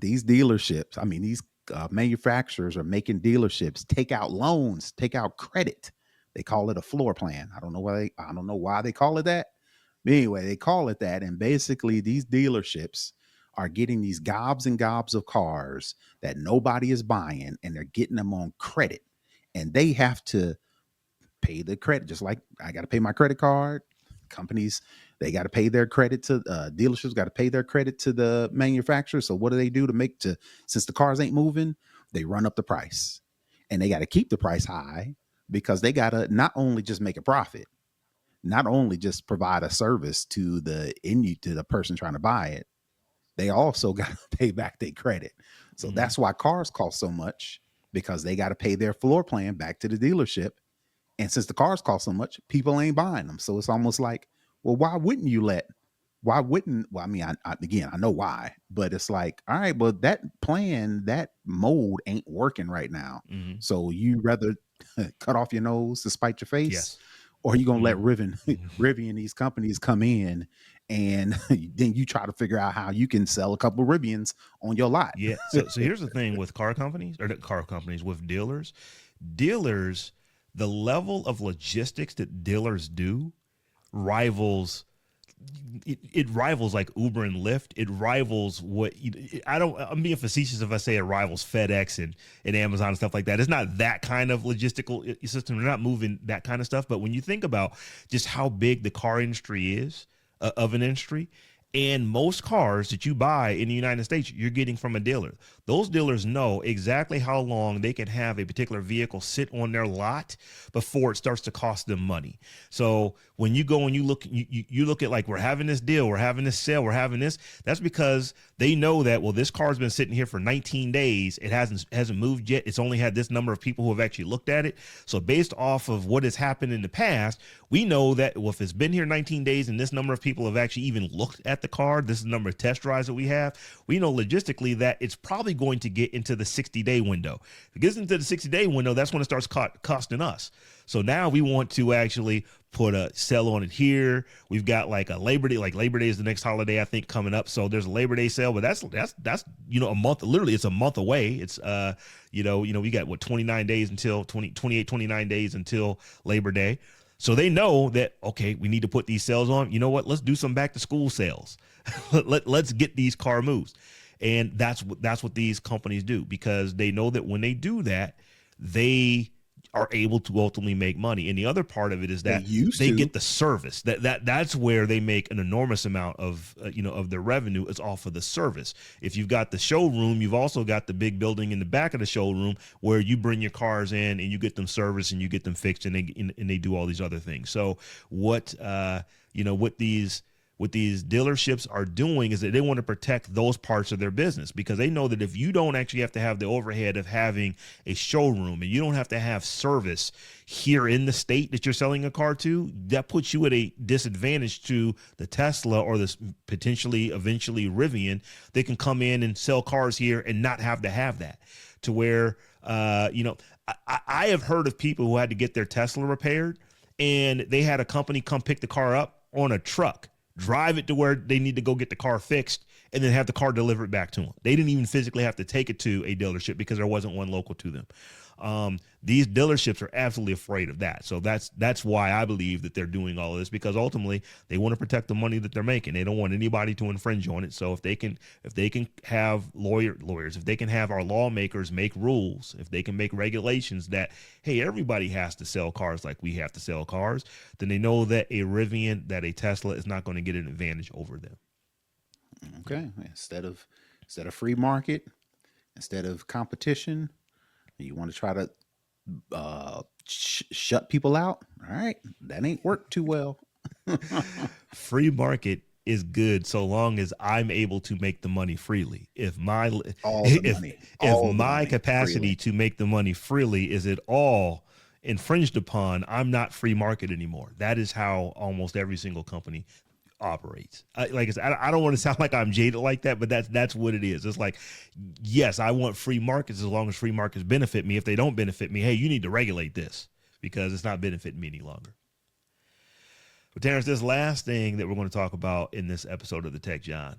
These dealerships, I mean, these manufacturers are making dealerships take out loans, take out credit. They call it a floor plan. I don't know why they call it that. But anyway, they call it that. And basically, these dealerships are getting these gobs and gobs of cars that nobody is buying, and they're getting them on credit. And they have to pay the credit, just like I got to pay my credit card. Companies, they got to pay their credit to dealerships, got to pay their credit to the manufacturer. So what do they do since the cars ain't moving? They run up the price, and they got to keep the price high because they got to not only just make a profit, not only just provide a service to the person trying to buy it, they also got to pay back their credit. So that's why cars cost so much, because they got to pay their floor plan back to the dealership. And since the cars cost so much, people ain't buying them. So it's almost like, well, well, I mean, I know why, but it's like, all right, but that mold ain't working right now. Mm-hmm. So you rather cut off your nose to spite your face? Yes. Or are you going to let Rivian, these companies come in, and then you try to figure out how you can sell a couple of Rivians on your lot? Yeah. So here's the thing with with dealers, the level of logistics that dealers do rivals like Uber and Lyft. It rivals I'm being facetious if I say it rivals FedEx and Amazon and stuff like that. It's not that kind of logistical system. They're not moving that kind of stuff. But when you think about just how big the car industry is of an industry, And most cars that you buy in the United States, you're getting from a dealer. Those dealers know exactly how long they can have a particular vehicle sit on their lot before it starts to cost them money. So when you go and you look at, like, we're having this deal, we're having this sale, we're having this, that's because they know that, well, this car's been sitting here for 19 days. It hasn't moved yet. It's only had this number of people who have actually looked at it. So based off of what has happened in the past, we know that, well, if it's been here 19 days and this number of people have actually even looked at the car, this is the number of test drives that we have, we know logistically that it's probably going to get into the 60-day window. If it gets into the 60-day window, that's when it starts costing us. So now we want to actually put a sell on it here. We've got like a Labor Day, like Labor Day is the next holiday, I think, coming up. So there's a Labor Day sale, but that's a month, literally it's a month away. It's we got 29 days until 29 days until Labor Day. So they know that, okay, we need to put these sales on. You know what? Let's do some back to school sales. Let's get these car moves. And that's what these companies do, because they know that when they do that, they are able to ultimately make money. And the other part of it is that they get the service. That's where they make an enormous amount of of their revenue is off of the service. If you've got the showroom, you've also got the big building in the back of the showroom where you bring your cars in and you get them serviced and you get them fixed, and they do all these other things. So what these dealerships are doing is that they want to protect those parts of their business, because they know that if you don't actually have to have the overhead of having a showroom and you don't have to have service here in the state that you're selling a car to, that puts you at a disadvantage to the Tesla or this potentially eventually Rivian. They can come in and sell cars here and not have to have that, to where I have heard of people who had to get their Tesla repaired and they had a company come pick the car up on a truck, drive it to where they need to go get the car fixed, and then have the car delivered back to them. They didn't even physically have to take it to a dealership because there wasn't one local to them. These dealerships are absolutely afraid of that. So that's why I believe that they're doing all of this, because ultimately they want to protect the money that they're making. They don't want anybody to infringe on it. So if they can have lawyers, if they can have our lawmakers make rules, if they can make regulations that, hey, everybody has to sell cars like we have to sell cars, then they know that a Rivian, that a Tesla is not going to get an advantage over them. Okay. Instead of free market, instead of competition, you want to try to shut people out. All right, that ain't worked too well. Free market is good so long as I'm able to make the money freely. If my capacity freely to make the money freely is at all infringed upon, I'm not free market anymore. That is how almost every single company operates. Like I said, I don't want to sound like I'm jaded like that, but that's what it is. It's like, yes, I want free markets as long as free markets benefit me. If they don't benefit me, hey, you need to regulate this because it's not benefiting me any longer. But Terrance, this last thing that we're going to talk about in this episode of the Tech Jawn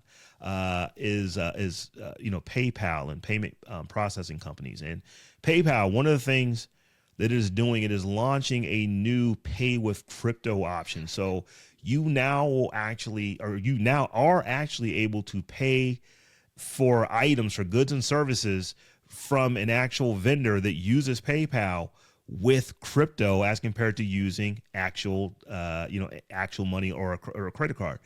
is PayPal and payment processing companies. And PayPal, one of the things that it is doing, it is launching a new pay with crypto option. So you now are actually able to pay for items, for goods and services from an actual vendor that uses PayPal with crypto as compared to using actual money or a credit card.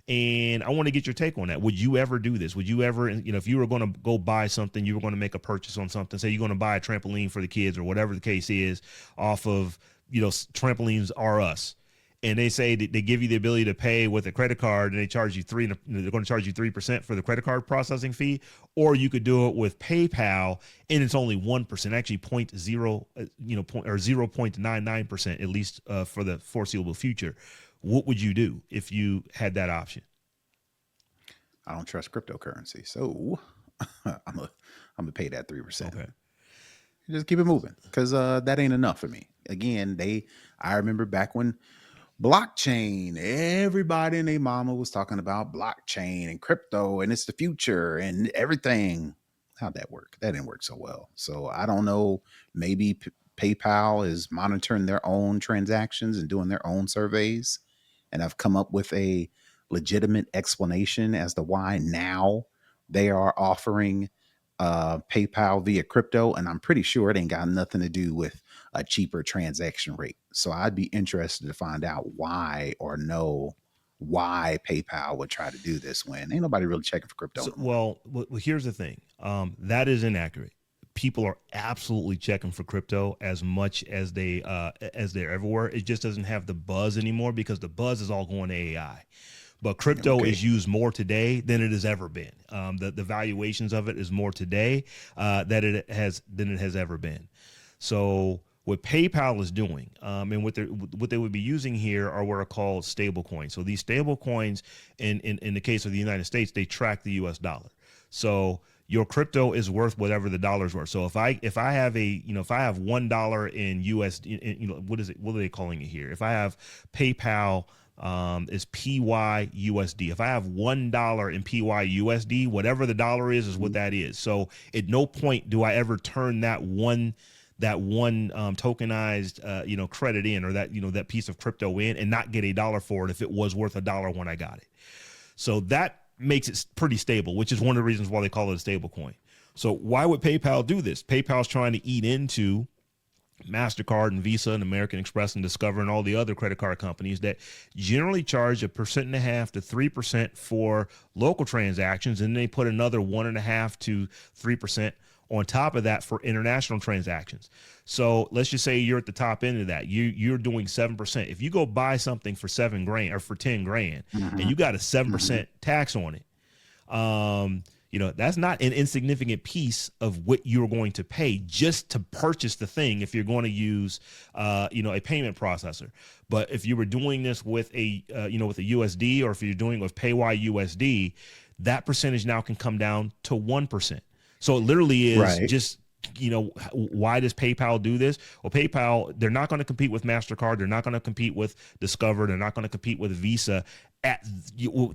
And I want to get your take on that. Would you ever do this? Would you ever, if you were going to go buy something, you were going to make a purchase on something, say you're going to buy a trampoline for the kids or whatever the case is off of, Trampolines R Us. And they say that they give you the ability to pay with a credit card, and they charge you they're going to charge you 3% for the credit card processing fee, or you could do it with PayPal and it's only 1%, actually 0.99%, at least for the foreseeable future. What would you do if you had that option? I don't trust cryptocurrency, so I'm gonna pay that 3%. Okay. Just keep it moving, because that ain't enough for me. Again, I remember back when blockchain, everybody and their mama was talking about blockchain and crypto and it's the future and everything. How'd that work? That didn't work so well. So I don't know, maybe PayPal is monitoring their own transactions and doing their own surveys, and I've come up with a legitimate explanation as to why now they are offering PayPal via crypto, and I'm pretty sure it ain't got nothing to do with a cheaper transaction rate. So I'd be interested to find out why or know why PayPal would try to do this when ain't nobody really checking for crypto So, no more. well, here's the thing. That is inaccurate. People are absolutely checking for crypto as much as they're everywhere. It just doesn't have the buzz anymore because the buzz is all going to AI. But crypto Okay. is used more today than it has ever been. The valuations of it is more today than it has ever been. So what PayPal is doing, and what they would be using here are what are called stable coins. So these stable coins, in the case of the United States, they track the U.S. dollar. So your crypto is worth whatever the dollar's worth. So if I have if I have $1 in USD, what are they calling it here? If I have PayPal is PYUSD. If I have $1 in PYUSD, whatever the dollar is what that is. So at no point do I ever turn that one tokenized credit in, or that piece of crypto in, and not get $1 for it if it was worth $1 when I got it. So that makes it pretty stable, which is one of the reasons why they call it a stable coin. So why would PayPal do this? PayPal's trying to eat into MasterCard and Visa and American Express and Discover and all the other credit card companies that generally charge 1.5% to 3% for local transactions, and they put another 1.5% to 3% on top of that for international transactions. So let's just say you're at the top end of that. You're doing 7%. If you go buy something for $7,000 or for $10,000 and you got a 7% tax on it, that's not an insignificant piece of what you're going to pay just to purchase the thing if you're going to use, a payment processor. But if you were doing this with with a USD, or if you're doing it with PayYUSD, that percentage now can come down to 1%. So it literally is just, why does PayPal do this? Well, PayPal, they're not going to compete with MasterCard. They're not going to compete with Discover. They're not going to compete with Visa.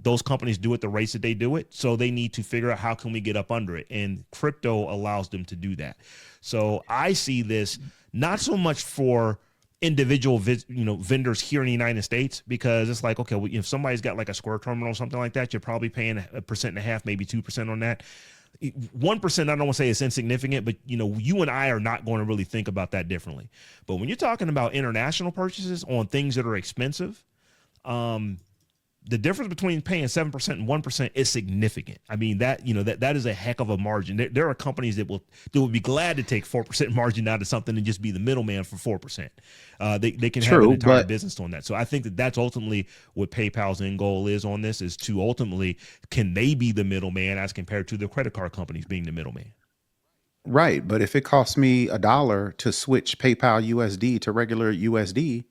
Those companies do it the rates that they do it. So they need to figure out how can we get up under it. And crypto allows them to do that. So I see this not so much for individual vendors here in the United States, because it's like, okay, well, if somebody's got like a Square terminal or something like that, you're probably paying 1.5%, maybe 2% on that. 1%, I don't want to say it's insignificant, but you and I are not going to really think about that differently. But when you're talking about international purchases on things that are expensive, the difference between paying 7% and 1% is significant. I mean, that is a heck of a margin. There are companies that would be glad to take 4% margin out of something and just be the middleman for 4%. They can have an entire business on that. So I think that's ultimately what PayPal's end goal is on this, is to ultimately, can they be the middleman as compared to the credit card companies being the middleman? Right. But if it costs me $1 to switch PayPal USD to regular USD,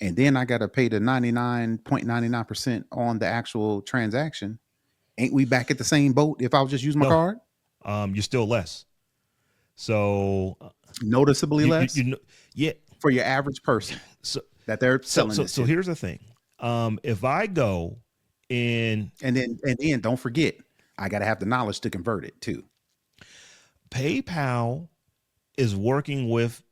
and then I got to pay the 99.99% on the actual transaction, ain't we back at the same boat if I was just using my card? You're still less. So noticeably less? Yeah. For your average person that they're selling this So here's the thing. If I go in... And then don't forget, I got to have the knowledge to convert it too. PayPal is working with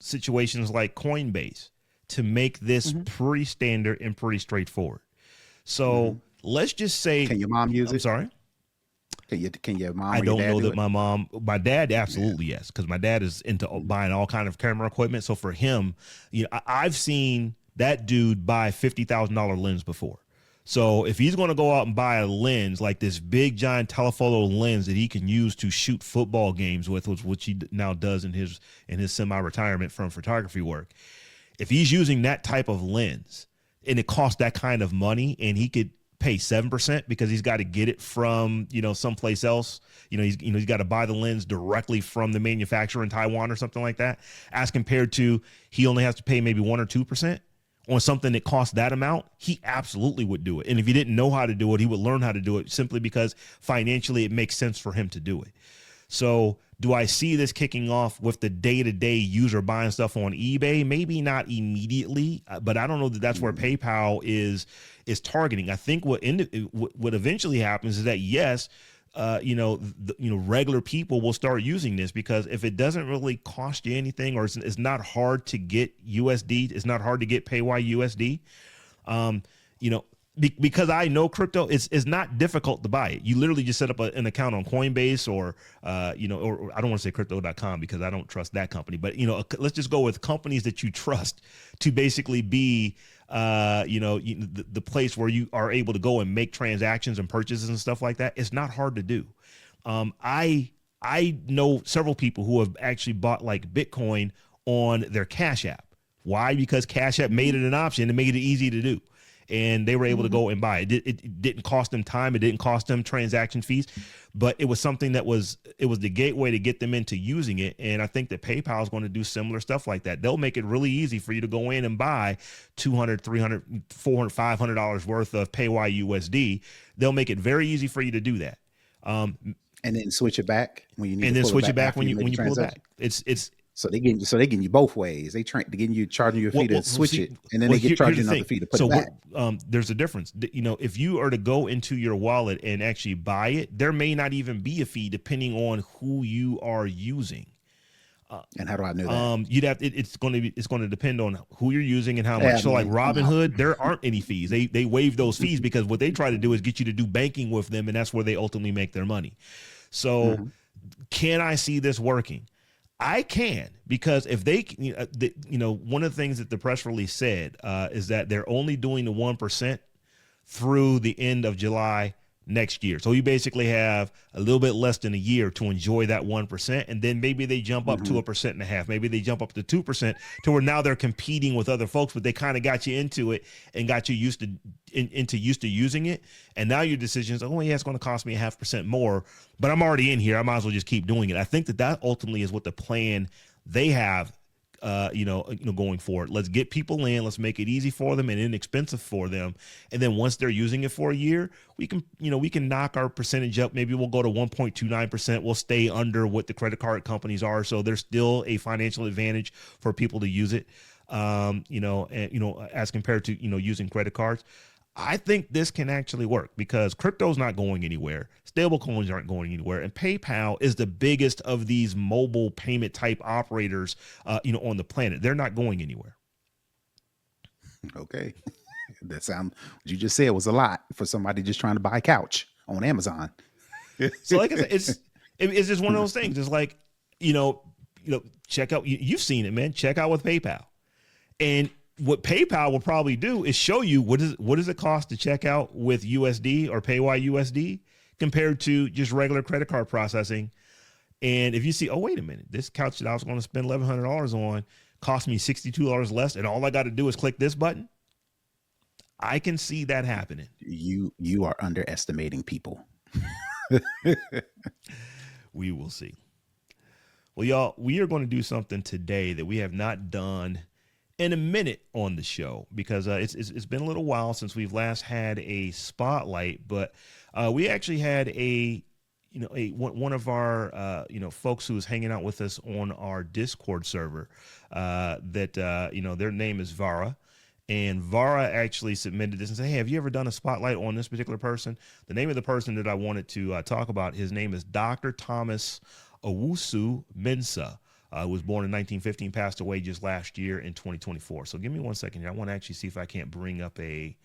situations like Coinbase to make this pretty standard and pretty straightforward. So let's just say, can your mom use it? I'm sorry. Can your mom? I don't know that it? My dad absolutely yes, because my dad is into buying all kind of camera equipment. So for him, I've seen that dude buy $50,000 lens before. So if he's going to go out and buy a lens, like this big giant telephoto lens that he can use to shoot football games with, which he now does in his semi-retirement from photography work. If he's using that type of lens and it costs that kind of money, and he could pay 7% because he's got to get it from, someplace else, he's got to buy the lens directly from the manufacturer in Taiwan or something like that, as compared to he only has to pay maybe 1 or 2% on something that costs that amount, he absolutely would do it. And if he didn't know how to do it, he would learn how to do it, simply because financially it makes sense for him to do it. So do I see this kicking off with the day-to-day user buying stuff on eBay? Maybe not immediately, but I don't know that that's where PayPal is targeting. I think what eventually happens is that, yes, regular people will start using this, because if it doesn't really cost you anything, or it's not hard to get USD, it's not hard to get PayYUSD, because I know crypto is not difficult to buy it. You literally just set up an account on Coinbase or I don't want to say crypto.com because I don't trust that company, but let's just go with companies that you trust to basically be the place where you are able to go and make transactions and purchases and stuff like that. It's not hard to do. I know several people who have actually bought like Bitcoin on their Cash App. Why? Because Cash App made it an option and made it easy to do. And they were able to go and buy it. It didn't cost them time. It didn't cost them transaction fees, but it was something that was the gateway to get them into using it. And I think that PayPal is going to do similar stuff like that. They'll make it really easy for you to go in and buy $200, $300, $400, $500 worth of PayYUSD. They'll make it very easy for you to do that. And then switch it back when you need. And to then pull switch it it back when you pull it back. It's so they getting you both ways. They getting you, charging you a fee to switch it, and then they get charging another fee to put it back. There's a difference. If you are to go into your wallet and actually buy it, there may not even be a fee depending on who you are using. And how do I know that? It's going to depend on who you're using and how much. So like Robinhood, there aren't any fees. They waive those fees because what they try to do is get you to do banking with them, and that's where they ultimately make their money. So can I see this working? I can, because if they, one of the things that the press release said is that they're only doing the 1% through the end of July next year. So you basically have a little bit less than a year to enjoy that 1%. And then maybe they jump up to 1.5%. Maybe they jump up to 2% to where now they're competing with other folks, but they kind of got you into it and got you used to using it. And now your decision is, oh yeah, it's going to cost me 0.5% more, but I'm already in here. I might as well just keep doing it. I think that ultimately is what the plan they have going forward. Let's get people in, let's make it easy for them and inexpensive for them. And then once they're using it for a year, we can knock our percentage up. Maybe we'll go to 1.29%. We'll stay under what the credit card companies are. So there's still a financial advantage for people to use it. As compared to, using credit cards. I think this can actually work because crypto's not going anywhere. Stable coins aren't going anywhere. And PayPal is the biggest of these mobile payment type operators, on the planet. They're not going anywhere. Okay. That what you just said was a lot for somebody just trying to buy a couch on Amazon. So like I said, it's just one of those things. It's like, check out, you've seen it, man. Check out with PayPal. And what PayPal will probably do is show you what does it cost to check out with USD or PayYUSD compared to just regular credit card processing. And if you see, oh, wait a minute, this couch that I was going to spend $1,100 on cost me $62 less, and all I got to do is click this button, I can see that happening. You are underestimating people. We will see. Well, y'all, we are going to do something today that we have not done in a minute on the show because it's been a little while since we've last had a spotlight, but we actually had one of our folks who was hanging out with us on our Discord server their name is Vara, and Vara actually submitted this and said, hey, have you ever done a spotlight on this particular person? The name of the person that I wanted to talk about, his name is Dr. Thomas Owusu Mensah. Was born in 1915, passed away just last year in 2024. So give me 1 second here. I want to actually see if I can't bring up a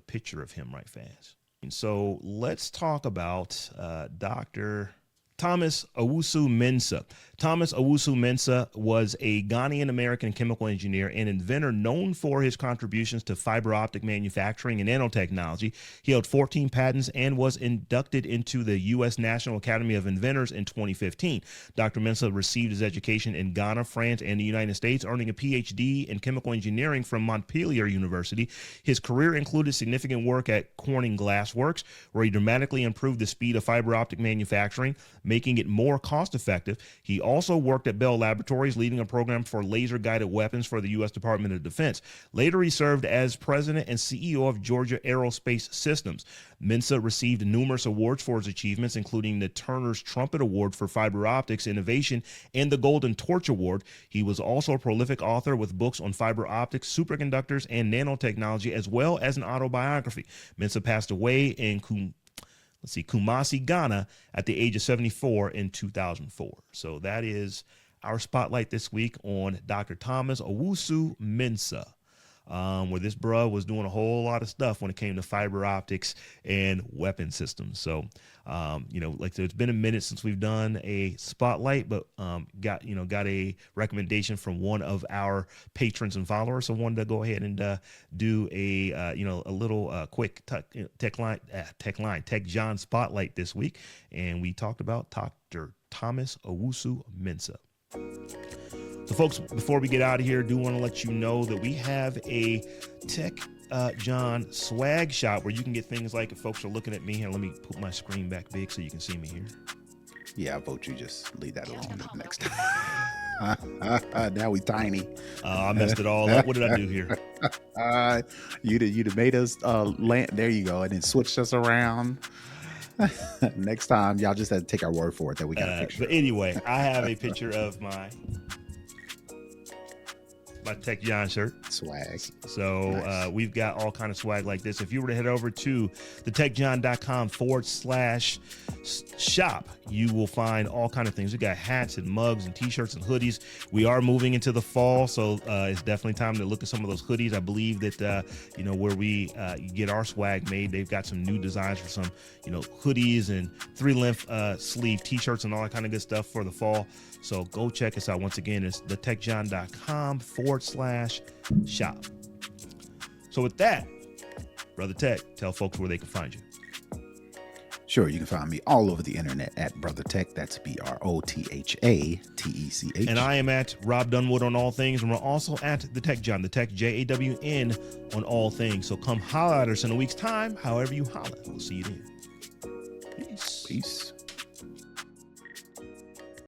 picture of him right fast. And so let's talk about Dr. Thomas Owusu Mensah. Thomas Owusu Mensah was a Ghanaian-American chemical engineer and inventor known for his contributions to fiber optic manufacturing and nanotechnology. He held 14 patents and was inducted into the U.S. National Academy of Inventors in 2015. Dr. Mensah received his education in Ghana, France, and the United States, earning a PhD in chemical engineering from Montpellier University. His career included significant work at Corning Glass Works, where he dramatically improved the speed of fiber optic manufacturing, making it more cost-effective. He also worked at Bell Laboratories, leading a program for laser-guided weapons for the U.S. Department of Defense. Later, he served as president and CEO of Georgia Aerospace Systems. Mensah received numerous awards for his achievements, including the Turner's Trumpet Award for Fiber Optics Innovation and the Golden Torch Award. He was also a prolific author with books on fiber optics, superconductors, and nanotechnology, as well as an autobiography. Mensah passed away in Kumasi, Ghana, at the age of 74 in 2004. So that is our spotlight this week on Dr. Thomas Owusu Mensah. where this bruh was doing a whole lot of stuff when it came to fiber optics and weapon systems. So, like it's been a minute since we've done a spotlight, but got a recommendation from one of our patrons and followers. So wanted to go ahead and do a little quick Tech Jawn spotlight this week, and we talked about Dr. Thomas Owusu Mensah. So, folks, before we get out of here, do want to let you know that we have a Tech Jawn swag shop where you can get things like, if folks are looking at me here, let me put my screen back big so you can see me here. Yeah, I vote you just leave that alone next time. Now we tiny. I messed it all up. What did I do here? You'd have made us land. There you go, and then switched us around. Next time, y'all just have to take our word for it that we got a picture. But anyway, I have a picture of my Tech Jawn shirt. Swag. So Nice. We've got all kind of swag like this. If you were to head over to thetechjawn.com/shop, you will find all kind of things. We got hats and mugs and t-shirts and hoodies. We are moving into the fall, so it's definitely time to look at some of those hoodies. I believe that where we get our swag made, they've got some new designs for some hoodies and 3-length sleeve t-shirts and all that kind of good stuff for the fall. So go check us out. Once again, it's thetechjawn.com/shop. So with that, Brother Tech, tell folks where they can find you. Sure, you can find me all over the internet at Brother Tech. That's BROTHATECH. And I am at Robb Dunewood on all things. And we're also at the Tech Jawn, the Tech JAWN on all things. So come holler at us in a week's time, however you holler. We'll see you then. Peace. Peace.